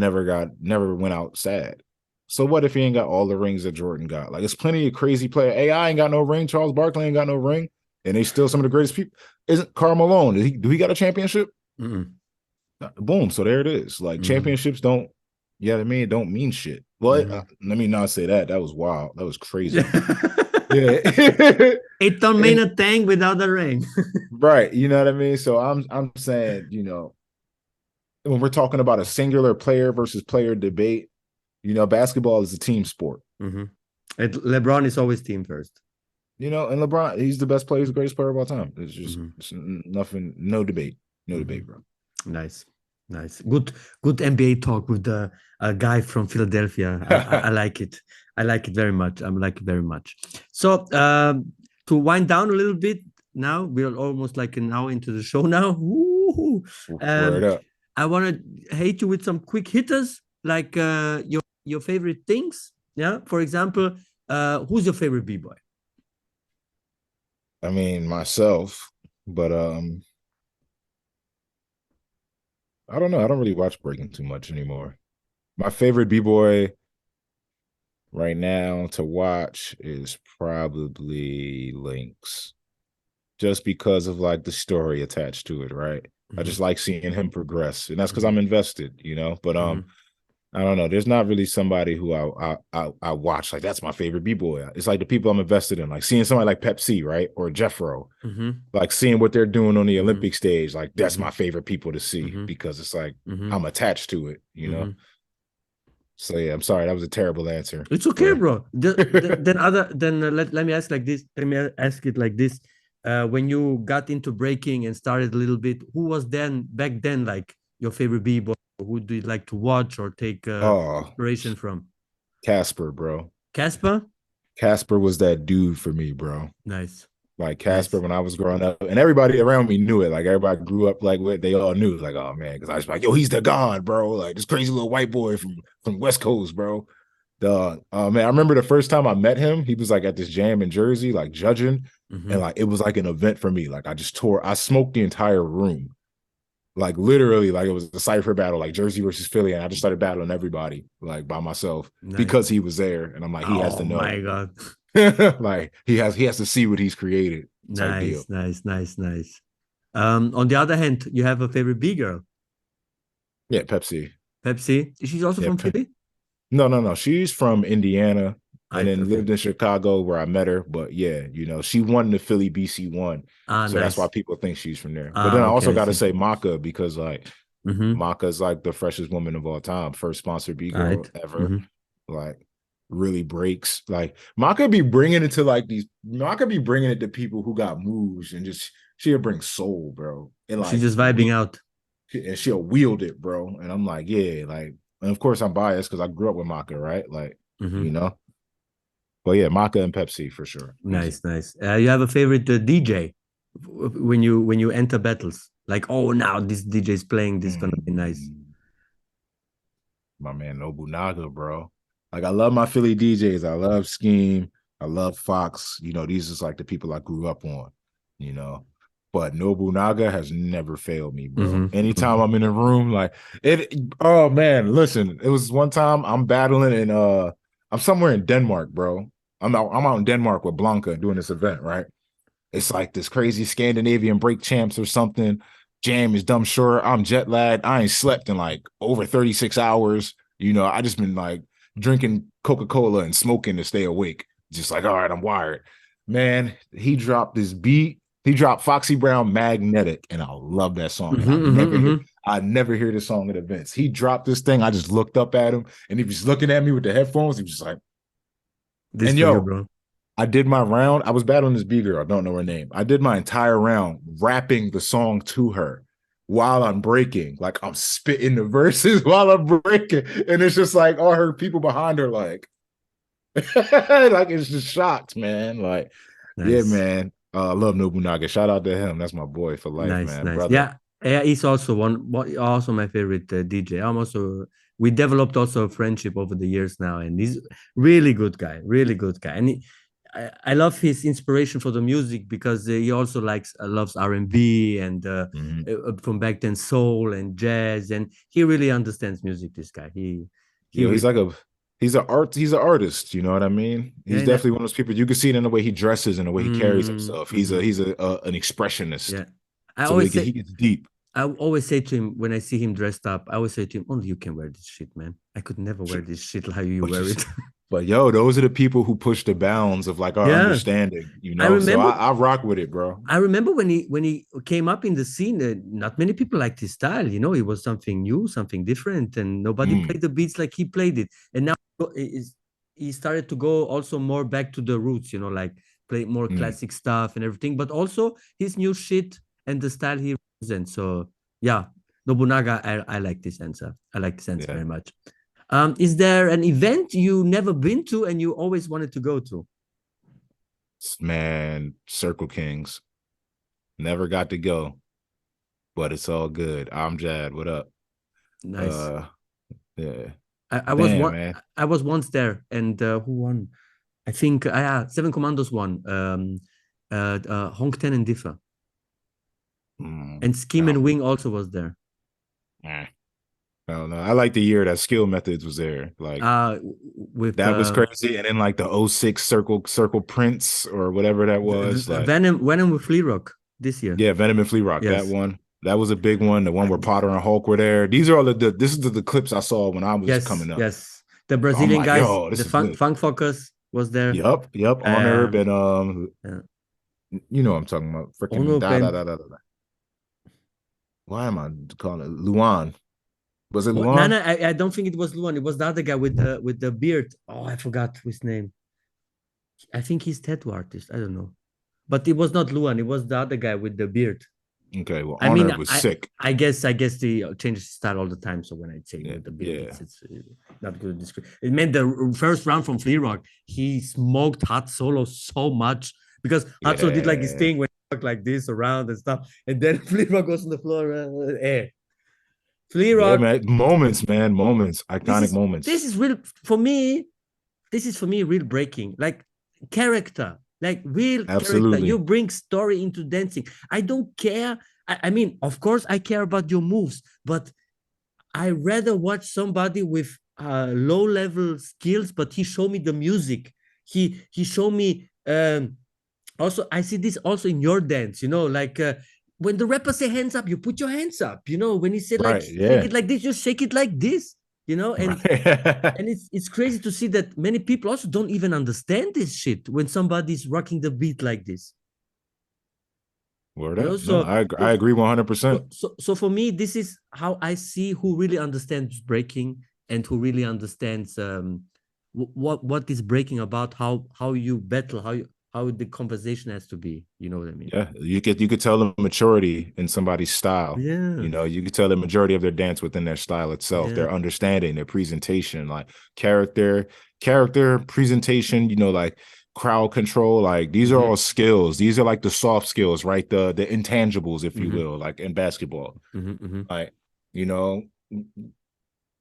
never went out sad. So what if he ain't got all the rings that Jordan got? Like it's plenty of crazy player. AI ain't got no ring. Charles Barkley ain't got no ring, and they still some of the greatest people. Isn't Karl Malone? Do he got a championship? Mm-hmm. Boom. So there it is. Like Mm-hmm. championships don't, yeah, I mean, it don't mean shit. Well, let me not say that. That was wild. That was crazy. Yeah. It don't mean a thing without the ring. Right. You know what I mean? So I'm saying, when we're talking about a singular player versus player debate, basketball is a team sport. Mm-hmm. LeBron is always team first. And LeBron, he's the best player, he's the greatest player of all time. It's just it's nothing, no debate. No debate, bro. Nice. Good NBA talk with the guy from Philadelphia. I like it. I like it very much. I like it very much. So to wind down a little bit, now we're almost like an hour into the show now. Woo-hoo. Word up. I want to hit you with some quick hitters, like your favorite things. Yeah. For example, who's your favorite b-boy? I mean, myself, but I don't know. I don't really watch breaking too much anymore. My favorite b-boy right now to watch is probably Lynx, just because of like the story attached to it, right? I just like seeing him progress, and that's because I'm invested, But I don't know. There's not really somebody who I watch like that's my favorite b-boy. It's like the people I'm invested in, like seeing somebody like Pepsi, right, or Jeffro, like seeing what they're doing on the Olympic stage. Like that's my favorite people to see because it's like I'm attached to it, So yeah, I'm sorry, that was a terrible answer. It's okay, bro. Let me ask like this. Let me ask it like this. When you got into breaking and started a little bit, who was back then like your favorite b-boy? Who do you like to watch or take inspiration from? Casper, bro. Casper was that dude for me, bro. Nice. Like Casper, when I was growing up, and everybody around me knew it. Like everybody grew up like what they all knew. Like, oh man, because I was like, yo, he's the god, bro. Like this crazy little white boy from West Coast, bro. Man, I remember the first time I met him, he was like at this jam in Jersey, like judging, and Mhm. like it was like an event for me. Like I smoked the entire room. Like literally, like it was a cipher battle, like Jersey versus Philly, and I just started battling everybody like by myself Nice. because he was there, and I'm like, he has Oh to my know, God. like he has to see what he's created, type deal. Nice, nice, nice, nice. On the other hand, you have a favorite B girl, Yeah, Pepsi. Pepsi. She's also Yeah, from Philly. no, no, no. She's from Indiana I and then perfect. lived in Chicago where I met her. But yeah, she won the Philly BC one. Ah, So that's why nice. people think she's from there. But then Ah, I okay, also I got to see. say Maka because like Mm-hmm. Maka's like the freshest woman of all time, first sponsored B girl Right. ever. Mm-hmm. Like really breaks. Like Maka be bringing it to like these. Maka be bringing it to people who got moves and just she'll bring soul, bro. And She's like just vibing out. and she'll wield it, bro. And I'm like, yeah, like, and of course I'm biased because I grew up with Maka, right? Like, Mm-hmm. you know. But yeah, Maka and Pepsi for sure. Easy. Nice, nice. You have a favorite DJ when you enter battles? Like, oh, now this DJ is playing. This is gonna be nice. Mm, my man Nobunaga, bro. Like I love my Philly DJs. I love Scheme. I love Fox. These is like the people I grew up on, you know. But Nobunaga has never failed me, bro. Mm-hmm. Anytime Mm-hmm. I'm in a room, like it, oh man, listen, it was one time I'm battling in I'm somewhere in Denmark, bro. I'm out in Denmark with Blanca doing this event, right? It's like this crazy Scandinavian break champs or something. Jam is dumb sure. I'm jet lagged. I ain't slept in like over 36 hours. I just been like drinking Coca-Cola and smoking to stay awake. Just like, all right, I'm wired. Man, he dropped this beat. He dropped Foxy Brown Magnetic, and I love that song. And Mm-hmm, mm-hmm, mm-hmm. I never hear this song at events. He dropped this thing. I just looked up at him, and he was looking at me with the headphones. He was just like, This and for you, yo, bro. I did my round. I was battling this B girl. I don't know her name. I did my entire round rapping the song to her while I'm breaking. Like I'm spitting the verses while I'm breaking. And it's just like all her people behind her, like, like it's just shocked, man. Like, yeah, Nice. man. I love Nobunaga. Shout out to him. That's my boy for life, Nice, man. nice. Brother. Yeah, yeah, he's also also my favorite DJ. I'm also we developed also a friendship over the years now, and he's really good guy, really good guy. And I love his inspiration for the music because he also loves R&B and Mhm. from back then soul and jazz, and he really understands music. This guy, he Yo, really he's an artist, you know what I mean? yeah. He's definitely one of those people you can see it in the way he dresses and the way he carries himself. Mhm. He's an expressionist. Yeah. I So always he say gets deep. I always say to him when I see him dressed up, I always say to him, only you can wear this shit, man. I could never wear this shit how you But wear just it. but yo, those are the people who push the bounds of like our Yeah. understanding, I So remember I rock with it, bro. I remember when he came up in the scene, not many people liked his style. It was something new, something different, and nobody Mm, played the beats like he played it. And now he started to go also more back to the roots, like play more mm, classic stuff and everything, but also his new shit and the style he represents. So yeah, Nobunaga, I like this answer. I like this answer yeah. very much. Is there an event you never been to and you always wanted to go to? Man, Circle Kings. Never got to go, but it's all good. I'm Jad. What up? Nice. Uh yeah. I was Damn, one. man. I was once there, and who won? I think Seven Commandos won. Honk Ten and Differ, and Scheme No, and Wing also was there. I don't know. I like the year that Skill Methods was there. Like Uh, with that was crazy. And then like the '06 Circle Prince or whatever that was. Like Venom with Flea Rock this year. yeah, Venom and Flea Rock, that Yes. one. That was a big one. The one where Potter and Hulk were there. These are all this is the clips I saw when I was Yes. coming up. Yes. The So I'm Brazilian like, guys, yo, the this is lit. Funk Focus was there. Yep. On Herb and Yeah. you know what I'm talking about. Freaking Ono da da Pen. da da da. Why am I calling it Luan? Was it What? No, Luan? no, I don't think it was Luan. It was the other guy with the beard. Oh, I forgot his name. I think he's tattoo artist. I don't know. But it was not Luan. It was the other guy with the beard. Okay, well, I On mean, Herb was sick. I guess they change his style all the time. So when I say Yeah, with the beard, yeah, it's not good description. It meant the first round from Flea Rock, he smoked Hot Solo so much because Hot Solo did like his yeah. thing when he walked like this around and stuff, and then Flea Rock goes on the floor. Flea Yeah, Rock. man. Moments, man. Moments. This Iconic is moments. real for me. this is for me real breaking, like character, like real character. Absolutely. You bring story into dancing. I don't care. I mean, of course, I care about your moves, but I rather watch somebody with low level skills, but he showed me the music. He showed me. Also, I see this also in your dance. You know, like when the rapper say hands up, you put your hands up. You know, when he said like Right. shake Yeah. it like this, just shake it like this. You know, Right. and it's crazy to see that many people also don't even understand this shit when somebody's rocking the beat like this. Word You know, up. No, I so agree 100%. so for me, this is how I see who really understands breaking and who really understands what is breaking about, how you battle, how the conversation has to be. You know what I mean? Yeah, you could tell the maturity in somebody's style. Yeah, You know, you could tell the majority of their dance within their style itself, yeah. their understanding, their presentation, like character, presentation, like crowd control. Like these are Mm-hmm. all skills. These are like the soft skills, right? The intangibles, if you Mm-hmm. will, like in basketball. Mm-hmm. Mm-hmm. Like, you know,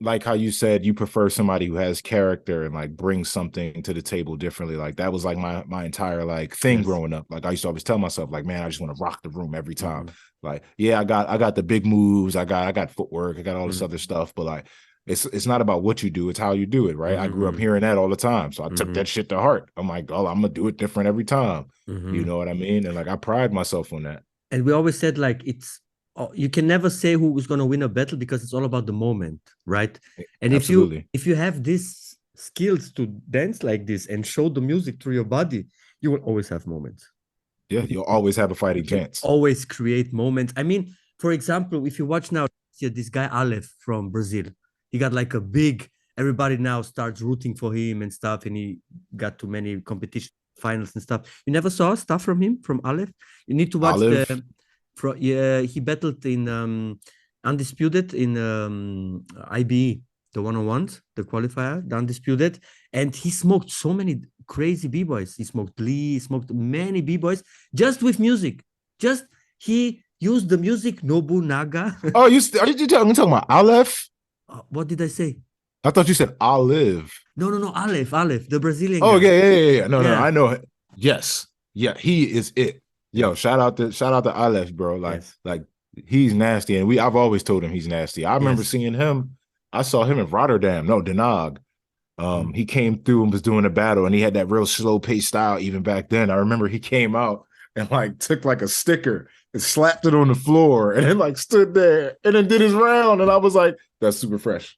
like how you said you prefer somebody who has character and like brings something to the table differently. Like that was like my entire like thing Yes. growing up. Like I used to always tell myself, like, man, I just want to rock the room every time. Mm-hmm. Like, yeah, I got the big moves, I got footwork, I got all this Mm-hmm. other stuff, but like it's not about what you do, it's how you do it, right? I grew up Mm-hmm. hearing that all the time. So I took Mm-hmm. that shit to heart. I'm like, oh, I'm gonna do it different every time. You Mm-hmm. know what I mean? And like I pride myself on that. And we always said like you can never say who is going to win a battle because it's all about the moment, right? And Absolutely. if you have these skills to dance like this and show the music through your body, you will always have moments. Yeah, you'll always have a You fighting can chance. always create moments. I mean, for example, if you watch now, this guy Aleph from Brazil, he got like a big. Everybody now starts rooting for him and stuff, and he got to many competition finals and stuff. You never saw stuff from him from Aleph. You need to watch Olive. the. Yeah, he battled in undisputed in IBE, the one-on-ones, the qualifier, the undisputed, and he smoked so many crazy b-boys. He smoked Lee, he smoked many b-boys just with music. Just he used the music Nobunaga. Oh, are you talking about Aleph? What did I say? I thought you said Olive. No, Aleph, the Brazilian Oh guy. yeah. No, Yeah. I know. Yes, yeah, he is it. Yo, Yes. shout out to Aleph, bro. Yes. Like he's nasty, and I've always told him he's nasty. I remember Yes. seeing him. I saw him in Rotterdam. No, Den Haag. He came through and was doing a battle, and he had that real slow paced style even back then. I remember he came out and like took like a sticker and slapped it on the floor and then like stood there and then did his round. And I was like, that's super fresh.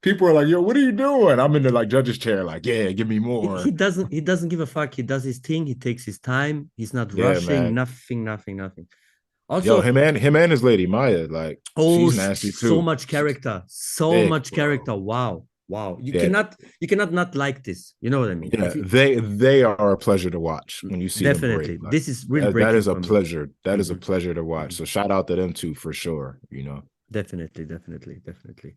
People are like, yo, what are you doing? I'm in the like judge's chair, like, yeah, give me more. He doesn't give a fuck. He does his thing. He takes his time. He's not Yeah, rushing. man. Nothing. Yo, Also, him and his lady Maya, like oh, she's nasty so too. much She's character. So thick, much bro. character. Wow. Yeah, You cannot not like this. You know what I mean? yeah. If you, They are a pleasure to watch when you see them break. definitely, Like this is real that breaking is a for me. pleasure. That is a Mhm, pleasure to watch. mhm. So shout out to them too for sure. Definitely.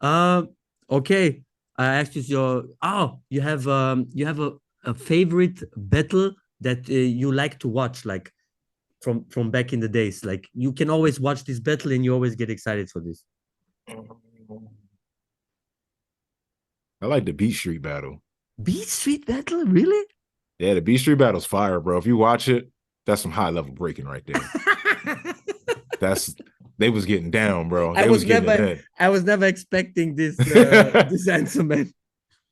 Um, okay. I asked you you have a favorite battle that you like to watch, like from back in the days. Like you can always watch this battle and you always get excited for this. I like the Beat Street battle. Beat Street battle, really? Yeah, the Beat Street battle's fire, bro. If you watch it, that's some high level breaking right there. That's they was getting down, bro. They was getting it in. I was never expecting this this answer, man.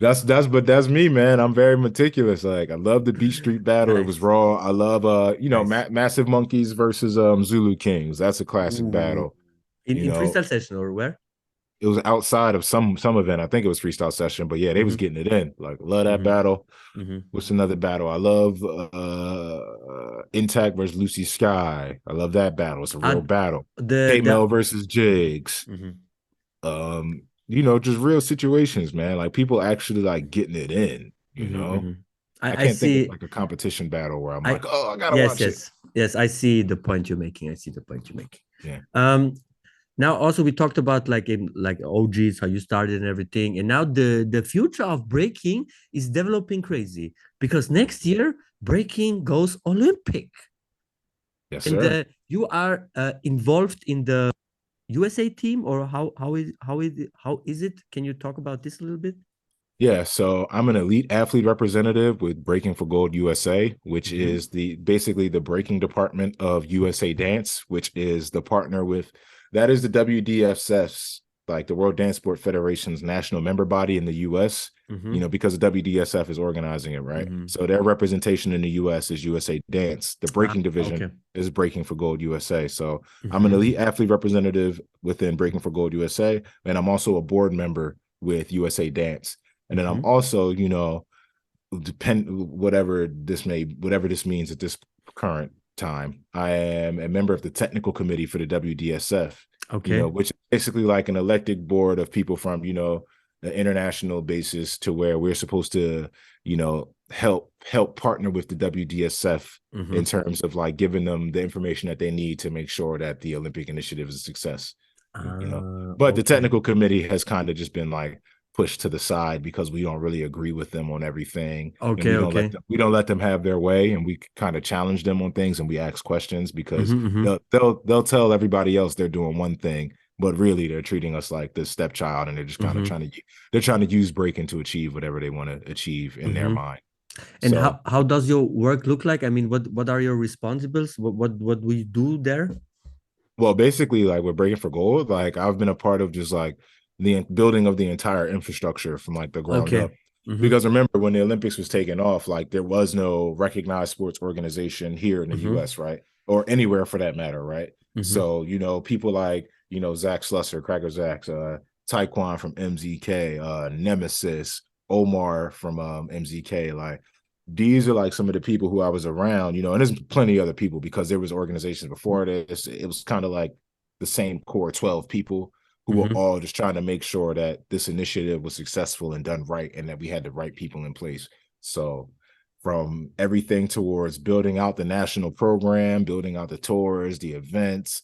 But that's me, man. I'm very meticulous. Like I love the Beat Street battle. It was Nice. raw. I love Nice. Massive Monkeys versus Zulu Kings. That's a classic Ooh. battle. In You know, freestyle session or where? it was outside of some event. I think it was freestyle session, but yeah, they was Mm-hmm. getting it in. Like love that Mm-hmm. battle. Mm-hmm. What's another battle? I love Intact versus Lucy Sky. I love that battle. It's a real battle. K The Mel versus Jigs. mm-hmm. Just real situations, man. Like people actually like getting it in, you Mm-hmm. know. Mm-hmm. I I can't think of see. like a competition battle where I'm I like, oh, I gotta watch it. yes. I see the point you're making. I see the point you're making. Yeah. Now also we talked about like in like OGs, how you started and everything, and now the future of breaking is developing crazy because next year breaking goes Olympic, Yes, and sir. you are involved in the USA team, or how is it? Can you talk about this a little bit? Yeah, so I'm an elite athlete representative with Breaking for Gold USA, which Mm-hmm. is basically the breaking department of USA Dance, which is the partner with that is the WDSF's, like the World Dance Sport Federation's national member body in the US, Mm-hmm. because the WDSF is organizing it, right? Mm-hmm. So their representation in the US is USA Dance. The Ah, breaking division okay. is Breaking for Gold USA. So I'm an Mm-hmm. elite athlete representative within Breaking for Gold USA, and I'm also a board member with USA Dance. And then I'm Mm-hmm. also, whatever this means at this current time, I am a member of the technical committee for the WDSF, Okay. which is basically like an elected board of people from, the international basis, to where we're supposed to, help partner with the WDSF Mm-hmm. in terms of like giving them the information that they need to make sure that the Olympic initiative is a success, you know. But the Okay. technical committee has kind of just been like pushed to the side because we don't really agree with them on everything, and Okay. Okay. we don't let them have their way, and we kind of challenge them on things, and we ask questions because Mm-hmm. Mm-hmm. they'll tell everybody else they're doing one thing, but really they're treating us like the stepchild, and they're just kind of Mm-hmm. trying to use breaking to achieve whatever they want to achieve in their Mm-hmm. mind. And So, how does your work look like? I mean, what are your responsibles? What we do there? well, basically, like with Breaking for Gold, like I've been a part of just like the building of the entire infrastructure from like the ground Okay. up. Mm-hmm. Because remember, when the Olympics was taking off, like there was no recognized sports organization here in the Mm-hmm. US, right? Or anywhere for that matter, right? Mm-hmm. So, people like, Zach Slusser, Cracker Zach, Taekwon from MZK, Nemesis, Omar from MZK, like these are like some of the people who I was around, and there's plenty of other people because there was organizations before this. It was kind of like the same core 12 people who were Mm-hmm. all just trying to make sure that this initiative was successful and done right, and that we had the right people in place. So from everything towards building out the national program, building out the tours, the events,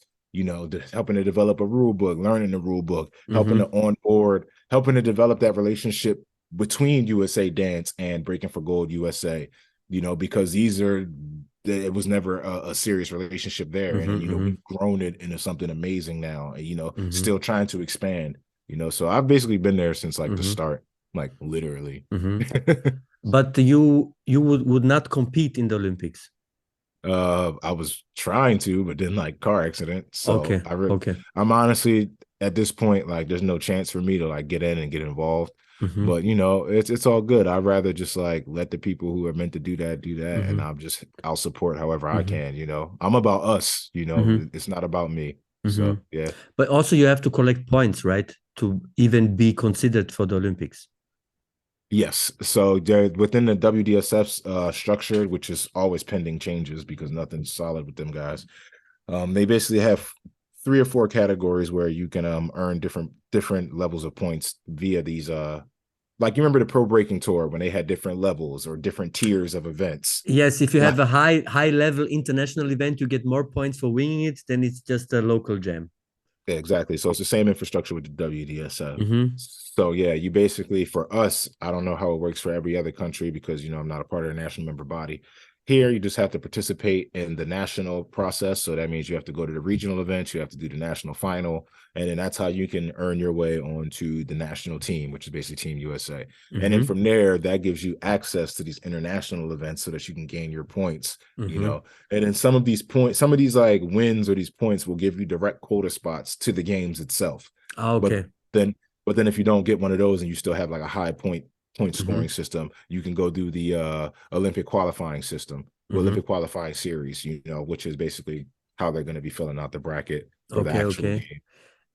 helping to develop a rule book, learning the rule book, helping to Mm-hmm. onboard, helping to develop that relationship between USA Dance and Breaking for Gold USA, because it was never a serious relationship there. And, Mm-hmm. we've grown it into something amazing now, and, Mm-hmm. still trying to expand, so I've basically been there since like the Mm-hmm. start, like literally. Mm-hmm. But you would not compete in the Olympics. I was trying to, but then like car accident. So Okay. Okay. I'm honestly at this point, like there's no chance for me to like get in and get involved. Mm-hmm. But it's all good. I'd rather just like let the people who are meant to do that, and Mm-hmm. I'll support however I Mm-hmm. can. I'm about us. Mm-hmm. It's not about me. Mm-hmm. So yeah. But also you have to collect points, right? To even be considered for the Olympics. Yes. So they're within the WDSF's structure, which is always pending changes because nothing's solid with them guys. They basically have 3 or 4 categories where you can earn different levels of points via these like you remember the pro breaking tour when they had different levels or different tiers of events. Yes, if you Like have a high level international event, you get more points for winning it than it's just a local jam. yeah, exactly. So it's the same infrastructure with the WDSF. Mm-hmm. So yeah, you basically, for us, I don't know how it works for every other country because I'm not a part of the national member body. Here, you just have to participate in the national process. So that means you have to go to the regional events, you have to do the national final, and then that's how you can earn your way onto the national team, which is basically Team USA. And then Mm-hmm. from there, that gives you access to these international events so that you can gain your points, Mm-hmm. And then some of these like wins or these points will give you direct quota spots to the games itself. Ah, But okay. then but then if you don't get one of those and you still have like a high point Mm-hmm. scoring system, you can go do the Olympic qualifying system, Mm-hmm. Olympic qualifying series, which is basically how they're going to be filling out the bracket for the Okay, actual okay. game.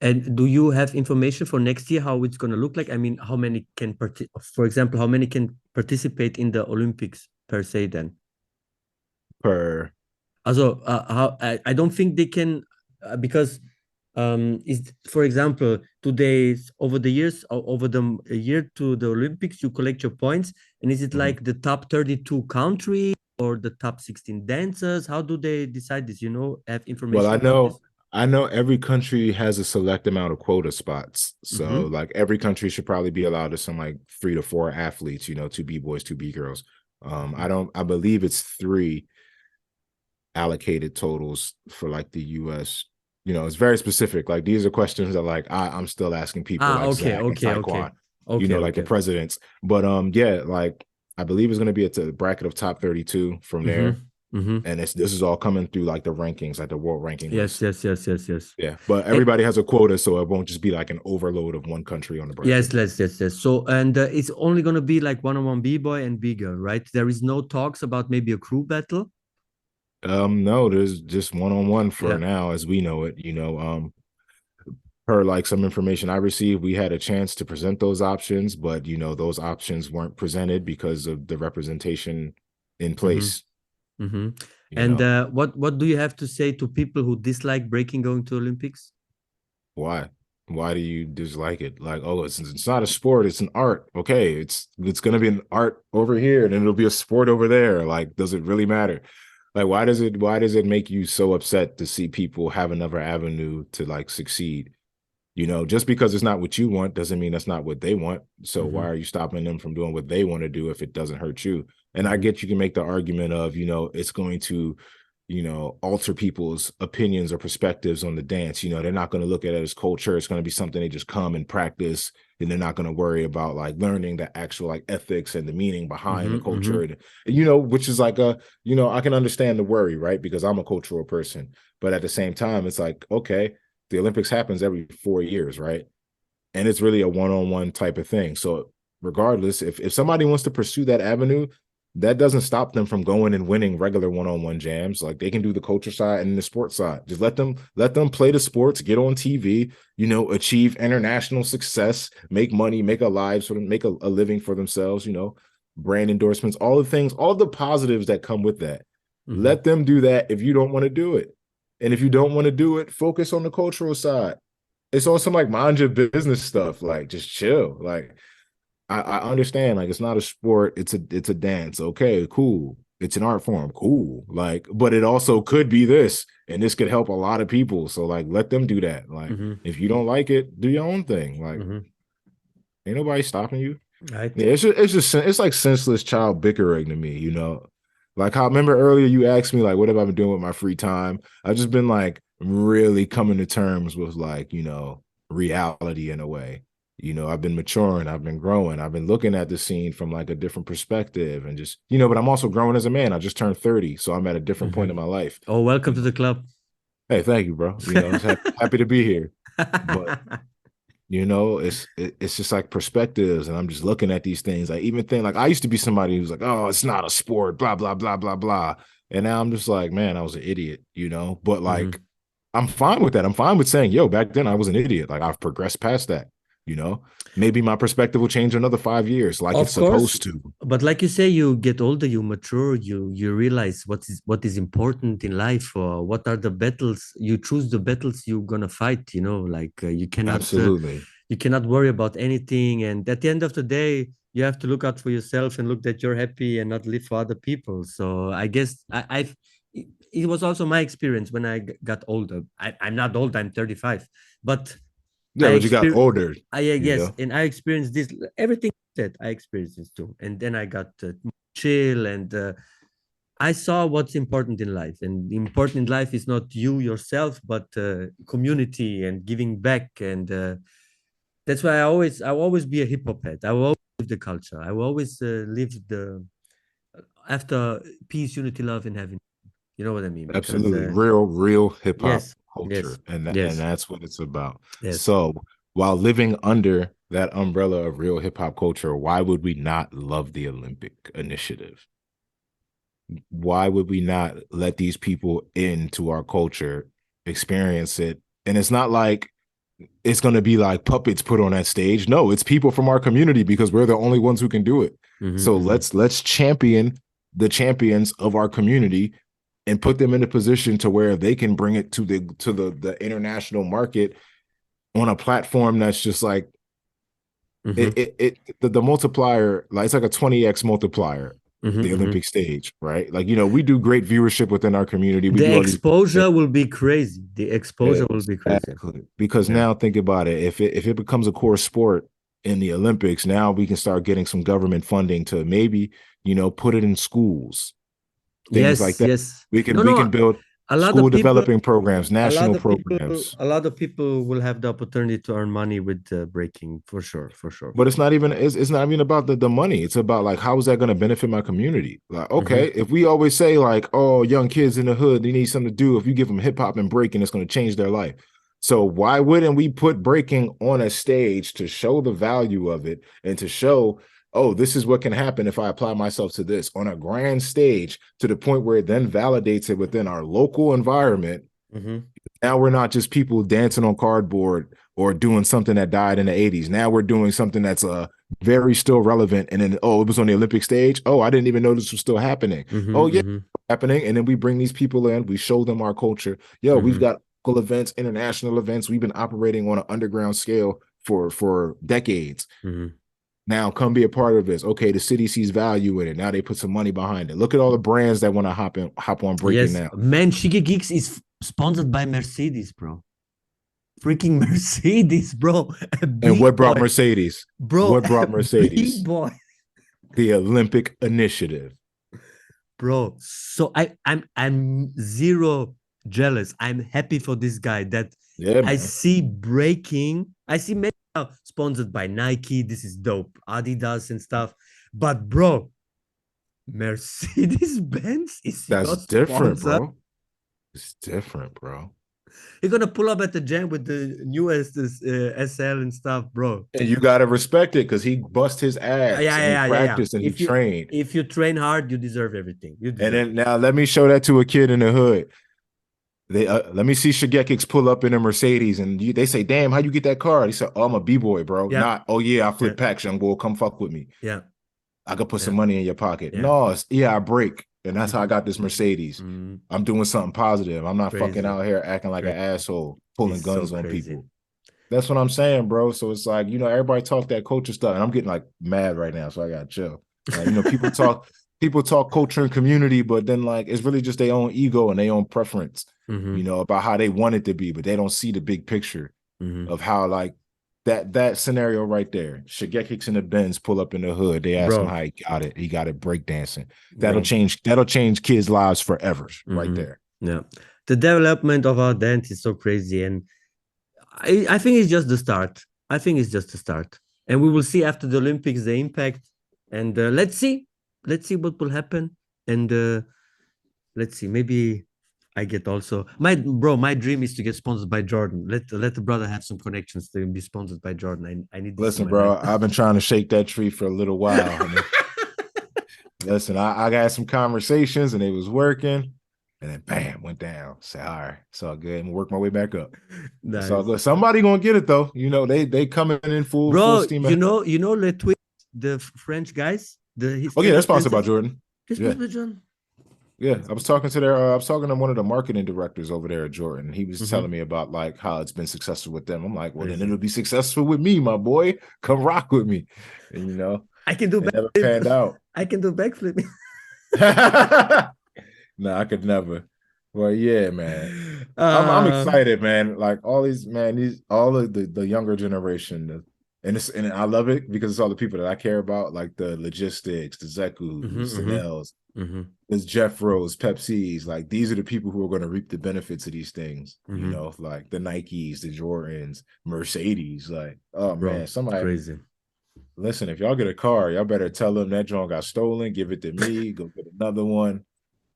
And do you have information for next year how it's going to look like? I mean, how many can for example, how many can participate in the Olympics per se then? Per Also, how I don't think they can because is for example today's over the years over the year to the Olympics you collect your points, and is it Mhm. like the top 32 countries or the top 16 dancers? How do they decide this? Have Well, information about this? I know every country has a select amount of quota spots. So Mm-hmm. like every country should probably be allowed to some like 3 to 4 athletes, 2 B-boys, 2 B-girls. I believe it's 3 allocated totals for like the US. It's very specific. Like these are questions that like I'm still asking people Ah, like okay, Zach and okay, okay, Taekwon. Okay, like the okay. presidents. But yeah, like I believe it's going to be at the bracket of top 32 from there. And this is all coming through like the rankings, like the world ranking Yes, list. yes. Yeah, but Eh, everybody has a quota, so it won't just be like an overload of one country on the bracket. yes. So, and it's only gonna be like one-on-one B-boy and B-girl, right? There is no talks about maybe a crew battle. No, there's just one-on-one for Yeah. now, as we know it. Per like some information I received, we had a chance to present those options, but those options weren't presented because of the representation in Mm-hmm. place. Mm-hmm. You And know what do you have to say to people who dislike breaking going to Olympics? why? Why do you dislike it? Like, oh, it's not a sport; it's an art. Okay, it's gonna be an art over here, and it'll be a sport over there. Like, does it really matter? Like, why does it make you so upset to see people have another avenue to like succeed? Just because it's not what you want doesn't mean that's not what they want. So Mm-hmm. why are you stopping them from doing what they want to do if it doesn't hurt you? And I Mm-hmm. get you can make the argument of, it's going to, alter people's opinions or perspectives on the dance. They're not going to look at it as culture. It's going to be something they just come and practice, and they're not going to worry about like learning the actual like ethics and the meaning behind the Mm-hmm. Mm-hmm. culture. And, which is like I can understand the worry, right? Because I'm a cultural person. But at the same time, it's like, okay, the Olympics happens every 4 years, right? And it's really a one-on-one type of thing. So regardless, if somebody wants to pursue that avenue, that doesn't stop them from going and winning regular one-on-one jams. Like they can do the culture side and the sports side. Just let them play the sports, get on TV, achieve international success, make money, make a lives for them, make a living for themselves, brand endorsements, all the things, all the positives that come with that. Mm-hmm. Let them do that if you don't want to do it. And if you don't want to do it, focus on the cultural side. It's on some like mind your business stuff. Like just chill. Like I understand. Like it's not a sport. It's a dance. Okay, cool. It's an art form. Cool. Like, but it also could be this, and this could help a lot of people. So like, let them do that. Like, Mm-hmm. if you don't like it, do your own thing. Like, Mm-hmm. ain't nobody stopping you. Right. Yeah, it's like senseless child bickering to me. Like I remember earlier you asked me like what have I been doing with my free time? I've just been like really coming to terms with like, reality in a way. I've been maturing, I've been growing, I've been looking at the scene from like a different perspective and just, but I'm also growing as a man. I just turned 30, so I'm at a different point in my life. Oh, welcome to the club. Hey, thank you, bro. It's happy to be here. But it's just like perspectives, and I'm just looking at these things. I even think like I used to be somebody who's like, oh, it's not a sport, blah blah blah blah blah, and now I'm just like, man, I was an idiot, But like, I'm fine with that. I'm fine with saying, yo, back then I was an idiot. Like I've progressed past that. Maybe my perspective will change in another 5 years, like it's Of course, supposed to. but like you say, you get older, you mature, you realize what is important in life, or what are the battles. You choose the battles you're gonna fight. Like Absolutely. you cannot worry about anything. And at the end of the day, you have to look out for yourself and look that you're happy and not live for other people. So I guess it was also my experience when I got older. I'm not old, I'm 35, but Yeah, but you got older, yes, and I experienced this, everything that I experienced this too. And then I got chill, and I saw what's important in life. And important in life is not you yourself, but community and giving back. And that's why I'll always be a hip hop head. I will always live the culture. I will always live the after peace, unity, love, and heaven. You know what I mean? Because absolutely real hip hop yes, culture, yes, and yes, that's what it's about. yes. So while living under that umbrella of real hip hop culture, why would we not love the Olympic initiative? Why would we not let these people into our culture, experience it? And it's not like it's going to be like puppets put on that stage. No, it's people from our community because we're the only ones who can do it. So let's champion the champions of our community and put them in a position to where they can bring it to the international market on a platform that's just like the multiplier, like it's like a 20x multiplier. The Olympic stage, right? Like, we do great viewership within our community. We The do all these exposure will be crazy. The exposure will be crazy. exactly. Because now think about it. If it becomes a core sport in the Olympics, now we can start getting some government funding to maybe, put it in schools, things like Yes, that. yes. We can No, we can no. build. a lot School of people, developing programs, a lot national of people, programs. a lot of people will have the opportunity to earn money with breaking, for sure, for sure. But it's not even about the money. It's about like, how is that going to benefit my community? Like, okay, if we always say like, oh, young kids in the hood, they need something to do. If you give them hip hop and breaking, it's going to change their life. So why wouldn't we put breaking on a stage to show the value of it and to show, oh, this is what can happen if I apply myself to this on a grand stage, to the point where it then validates it within our local environment. Now we're not just people dancing on cardboard or doing something that died in the 80s. Now we're doing something that's very still relevant. And then, oh, it was on the Olympic stage. Oh, I didn't even know this was still happening. Oh, yeah, happening. And then we bring these people in, we show them our culture. Yo, we've got local events, international events. We've been operating on an underground scale for decades. Now come be a part of this. Okay, the city sees value in it. Now they put some money behind it. Look at all the brands that want to hop on breaking now. Man, Shige Geeks is sponsored by Mercedes, bro. Freaking Mercedes, bro. And what brought Mercedes? Bro, what brought Mercedes? Bboy. The Olympic Initiative. Bro, so I'm zero jealous. I'm happy for this guy that I see breaking. I see many sponsored by Nike. This is dope. Adidas and stuff. But bro, Mercedes-Benz is that's different, bro. It's different, bro. You're gonna pull up at the gym with the newest SL and stuff, bro. And you gotta respect it because he bust his ass. And he practiced and he trained. If you train hard, you deserve everything. And then now let me show that to a kid in the hood. They let me see Shigekix pull up in a Mercedes, and they say, "Damn, how you get that car?" He said, "Oh, I'm a B-boy, bro. Not, oh yeah, I flip packs, young boy. Come fuck with me. Yeah, I could put some money in your pocket. No, I break, and that's how I got this Mercedes. I'm doing something positive. I'm not fucking out here acting like an asshole, pulling guns on people. That's what I'm saying, bro. So it's like, everybody talk that culture stuff, and I'm getting like mad right now, so I gotta chill. Like, people talk culture and community, but then like it's really just their own ego and their own preference, about how they want it to be, but they don't see the big picture of how like that scenario right there. Shigekix and the Benz pull up in the hood. They ask him how he got it. He got it breakdancing. That'll change kids' lives forever, right there. Yeah, the development of our dance is so crazy, and I think it's just the start. And we will see after the Olympics the impact. And let's see what will happen. And let's see, maybe I get also my dream is to get sponsored by Jordan. Let the brother have some connections to be sponsored by Jordan. I need this. Listen, bro, I've been trying to shake that tree for a little while. Listen, I got some conversations and it was working, and then bam, went down. Say, all right, it's all good. I'm gonna work my way back up. Nice. It's all good. Somebody gonna get it though. They coming in full steam. You know, Le Tweet, the French guys. They're sponsored by Jordan. Yeah, I was talking to one of the marketing directors over there at Jordan. He was telling me about like how it's been successful with them. I'm like, well, then it'll be successful with me, my boy. Come rock with me. And I can do never panned out. I can do backflip. No, I could never. Well, yeah, man. I'm excited, man. Like all these of the younger generation. And I love it because it's all the people that I care about, like the logistics, the Zekus, the Nels, there's Jeff Rose, Pepsi's. Like these are the people who are going to reap the benefits of these things. Like the Nikes, the Jordans, Mercedes. Like, oh man, somebody crazy. Listen, if y'all get a car, y'all better tell them that joint got stolen. Give it to me. Go get another one.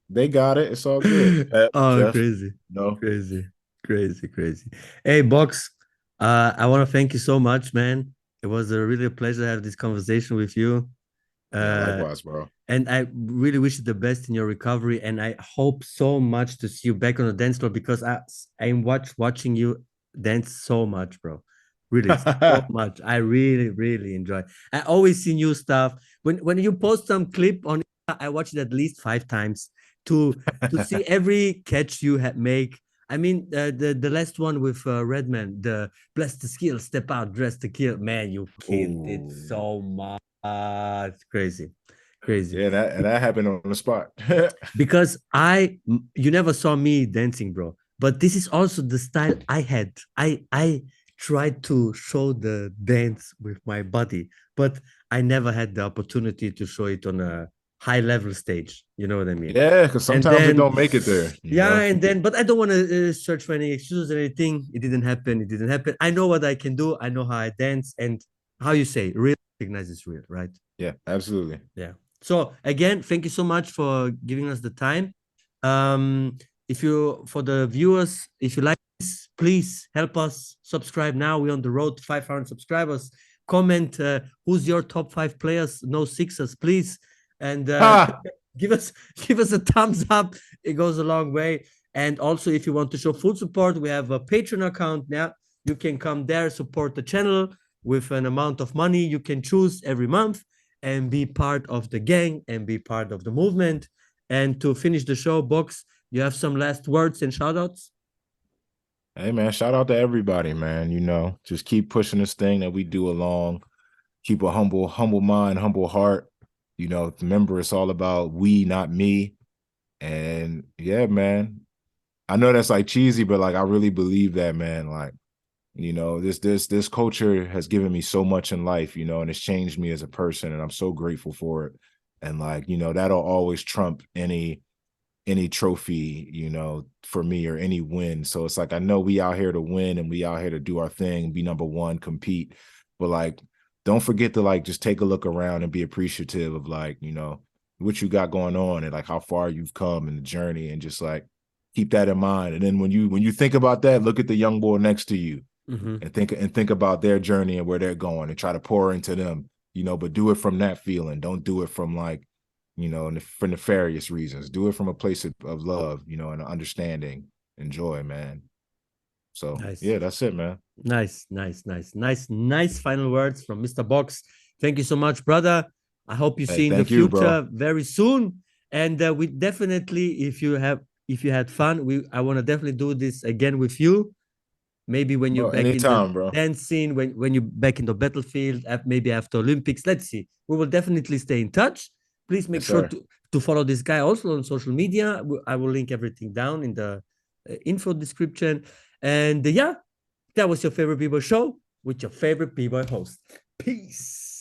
They got it. It's all good. Jeff, crazy. No, crazy. Hey, Box. I want to thank you so much, man. It was really a pleasure to have this conversation with you. Likewise, bro. And I really wish you the best in your recovery. And I hope so much to see you back on the dance floor because I'm watching you dance so much, bro. Really, so much. I really, really enjoy. I always see new stuff. When you post some clip on, I watch it at least 5 times to see every catch you make. I mean, the last one with Redman, the bless the skill, step out, dress the kill. Man, you killed it so much. Crazy. Yeah, that happened on the spot. Because you never saw me dancing, bro. But this is also the style I had. I tried to show the dance with my body, but I never had the opportunity to show it on a high level stage. You know what I mean? Yeah, because And sometimes it then, don't make it there. You yeah, know? and then, but I don't want to search for any excuses or anything. It didn't happen. It didn't happen. I know what I can do. I know how I dance, and how you say, real recognizes real, right? Yeah, absolutely. Yeah. So again, thank you so much for giving us the time. If you, for the viewers, if you like this, please help us subscribe now. We're on the road to 500 subscribers. Comment who's your top 5 players, no sixers, please, and Ha! give us a thumbs up. It goes a long way. And also, if you want to show full support, we have a Patreon account now. You can come there, support the channel with an amount of money you can choose every month, and be part of the gang and be part of the movement. And to finish the show, Box, you have some last words and shout outs? Hey man, shout out to everybody, man. You know, just keep pushing this thing that we do along. Keep a humble mind, humble heart. You know, remember it's all about we, not me. And yeah, man. I know that's like cheesy, but like I really believe that, man. Like, you know, this culture has given me so much in life, you know, and it's changed me as a person, and I'm so grateful for it. And like, you know, that'll always trump any trophy, you know, for me, or any win. So it's like, I know we out here to win, and we out here to do our thing, be number one, compete. But like, don't forget to like just take a look around and be appreciative of like, you know, what you got going on, and like how far you've come in the journey, and just like keep that in mind. And then when you think about that, look at the young boy next to you, and think about their journey and where they're going, and try to pour into them, you know, but do it from that feeling. Don't do it from like, you know, for nefarious reasons. Do it from a place of love, you know, and understanding and joy, man. So Nice. yeah, that's it, man. Nice, nice, nice, nice, nice final words from Mr. Box. Thank you so much, brother. I hope you Hey, see in the thank you, bro. future very soon. And we definitely, if you had fun, I want to definitely do this again with you. Maybe when you're Bro, back in the anytime, bro. dance scene, when you're back in the battlefield, maybe after Olympics. Let's see. We will definitely stay in touch. Please make Yes, sure sir. to follow this guy also on social media. I will link everything down in the info description. And yeah, that was your favorite B-Boy show with your favorite B-Boy host. Peace.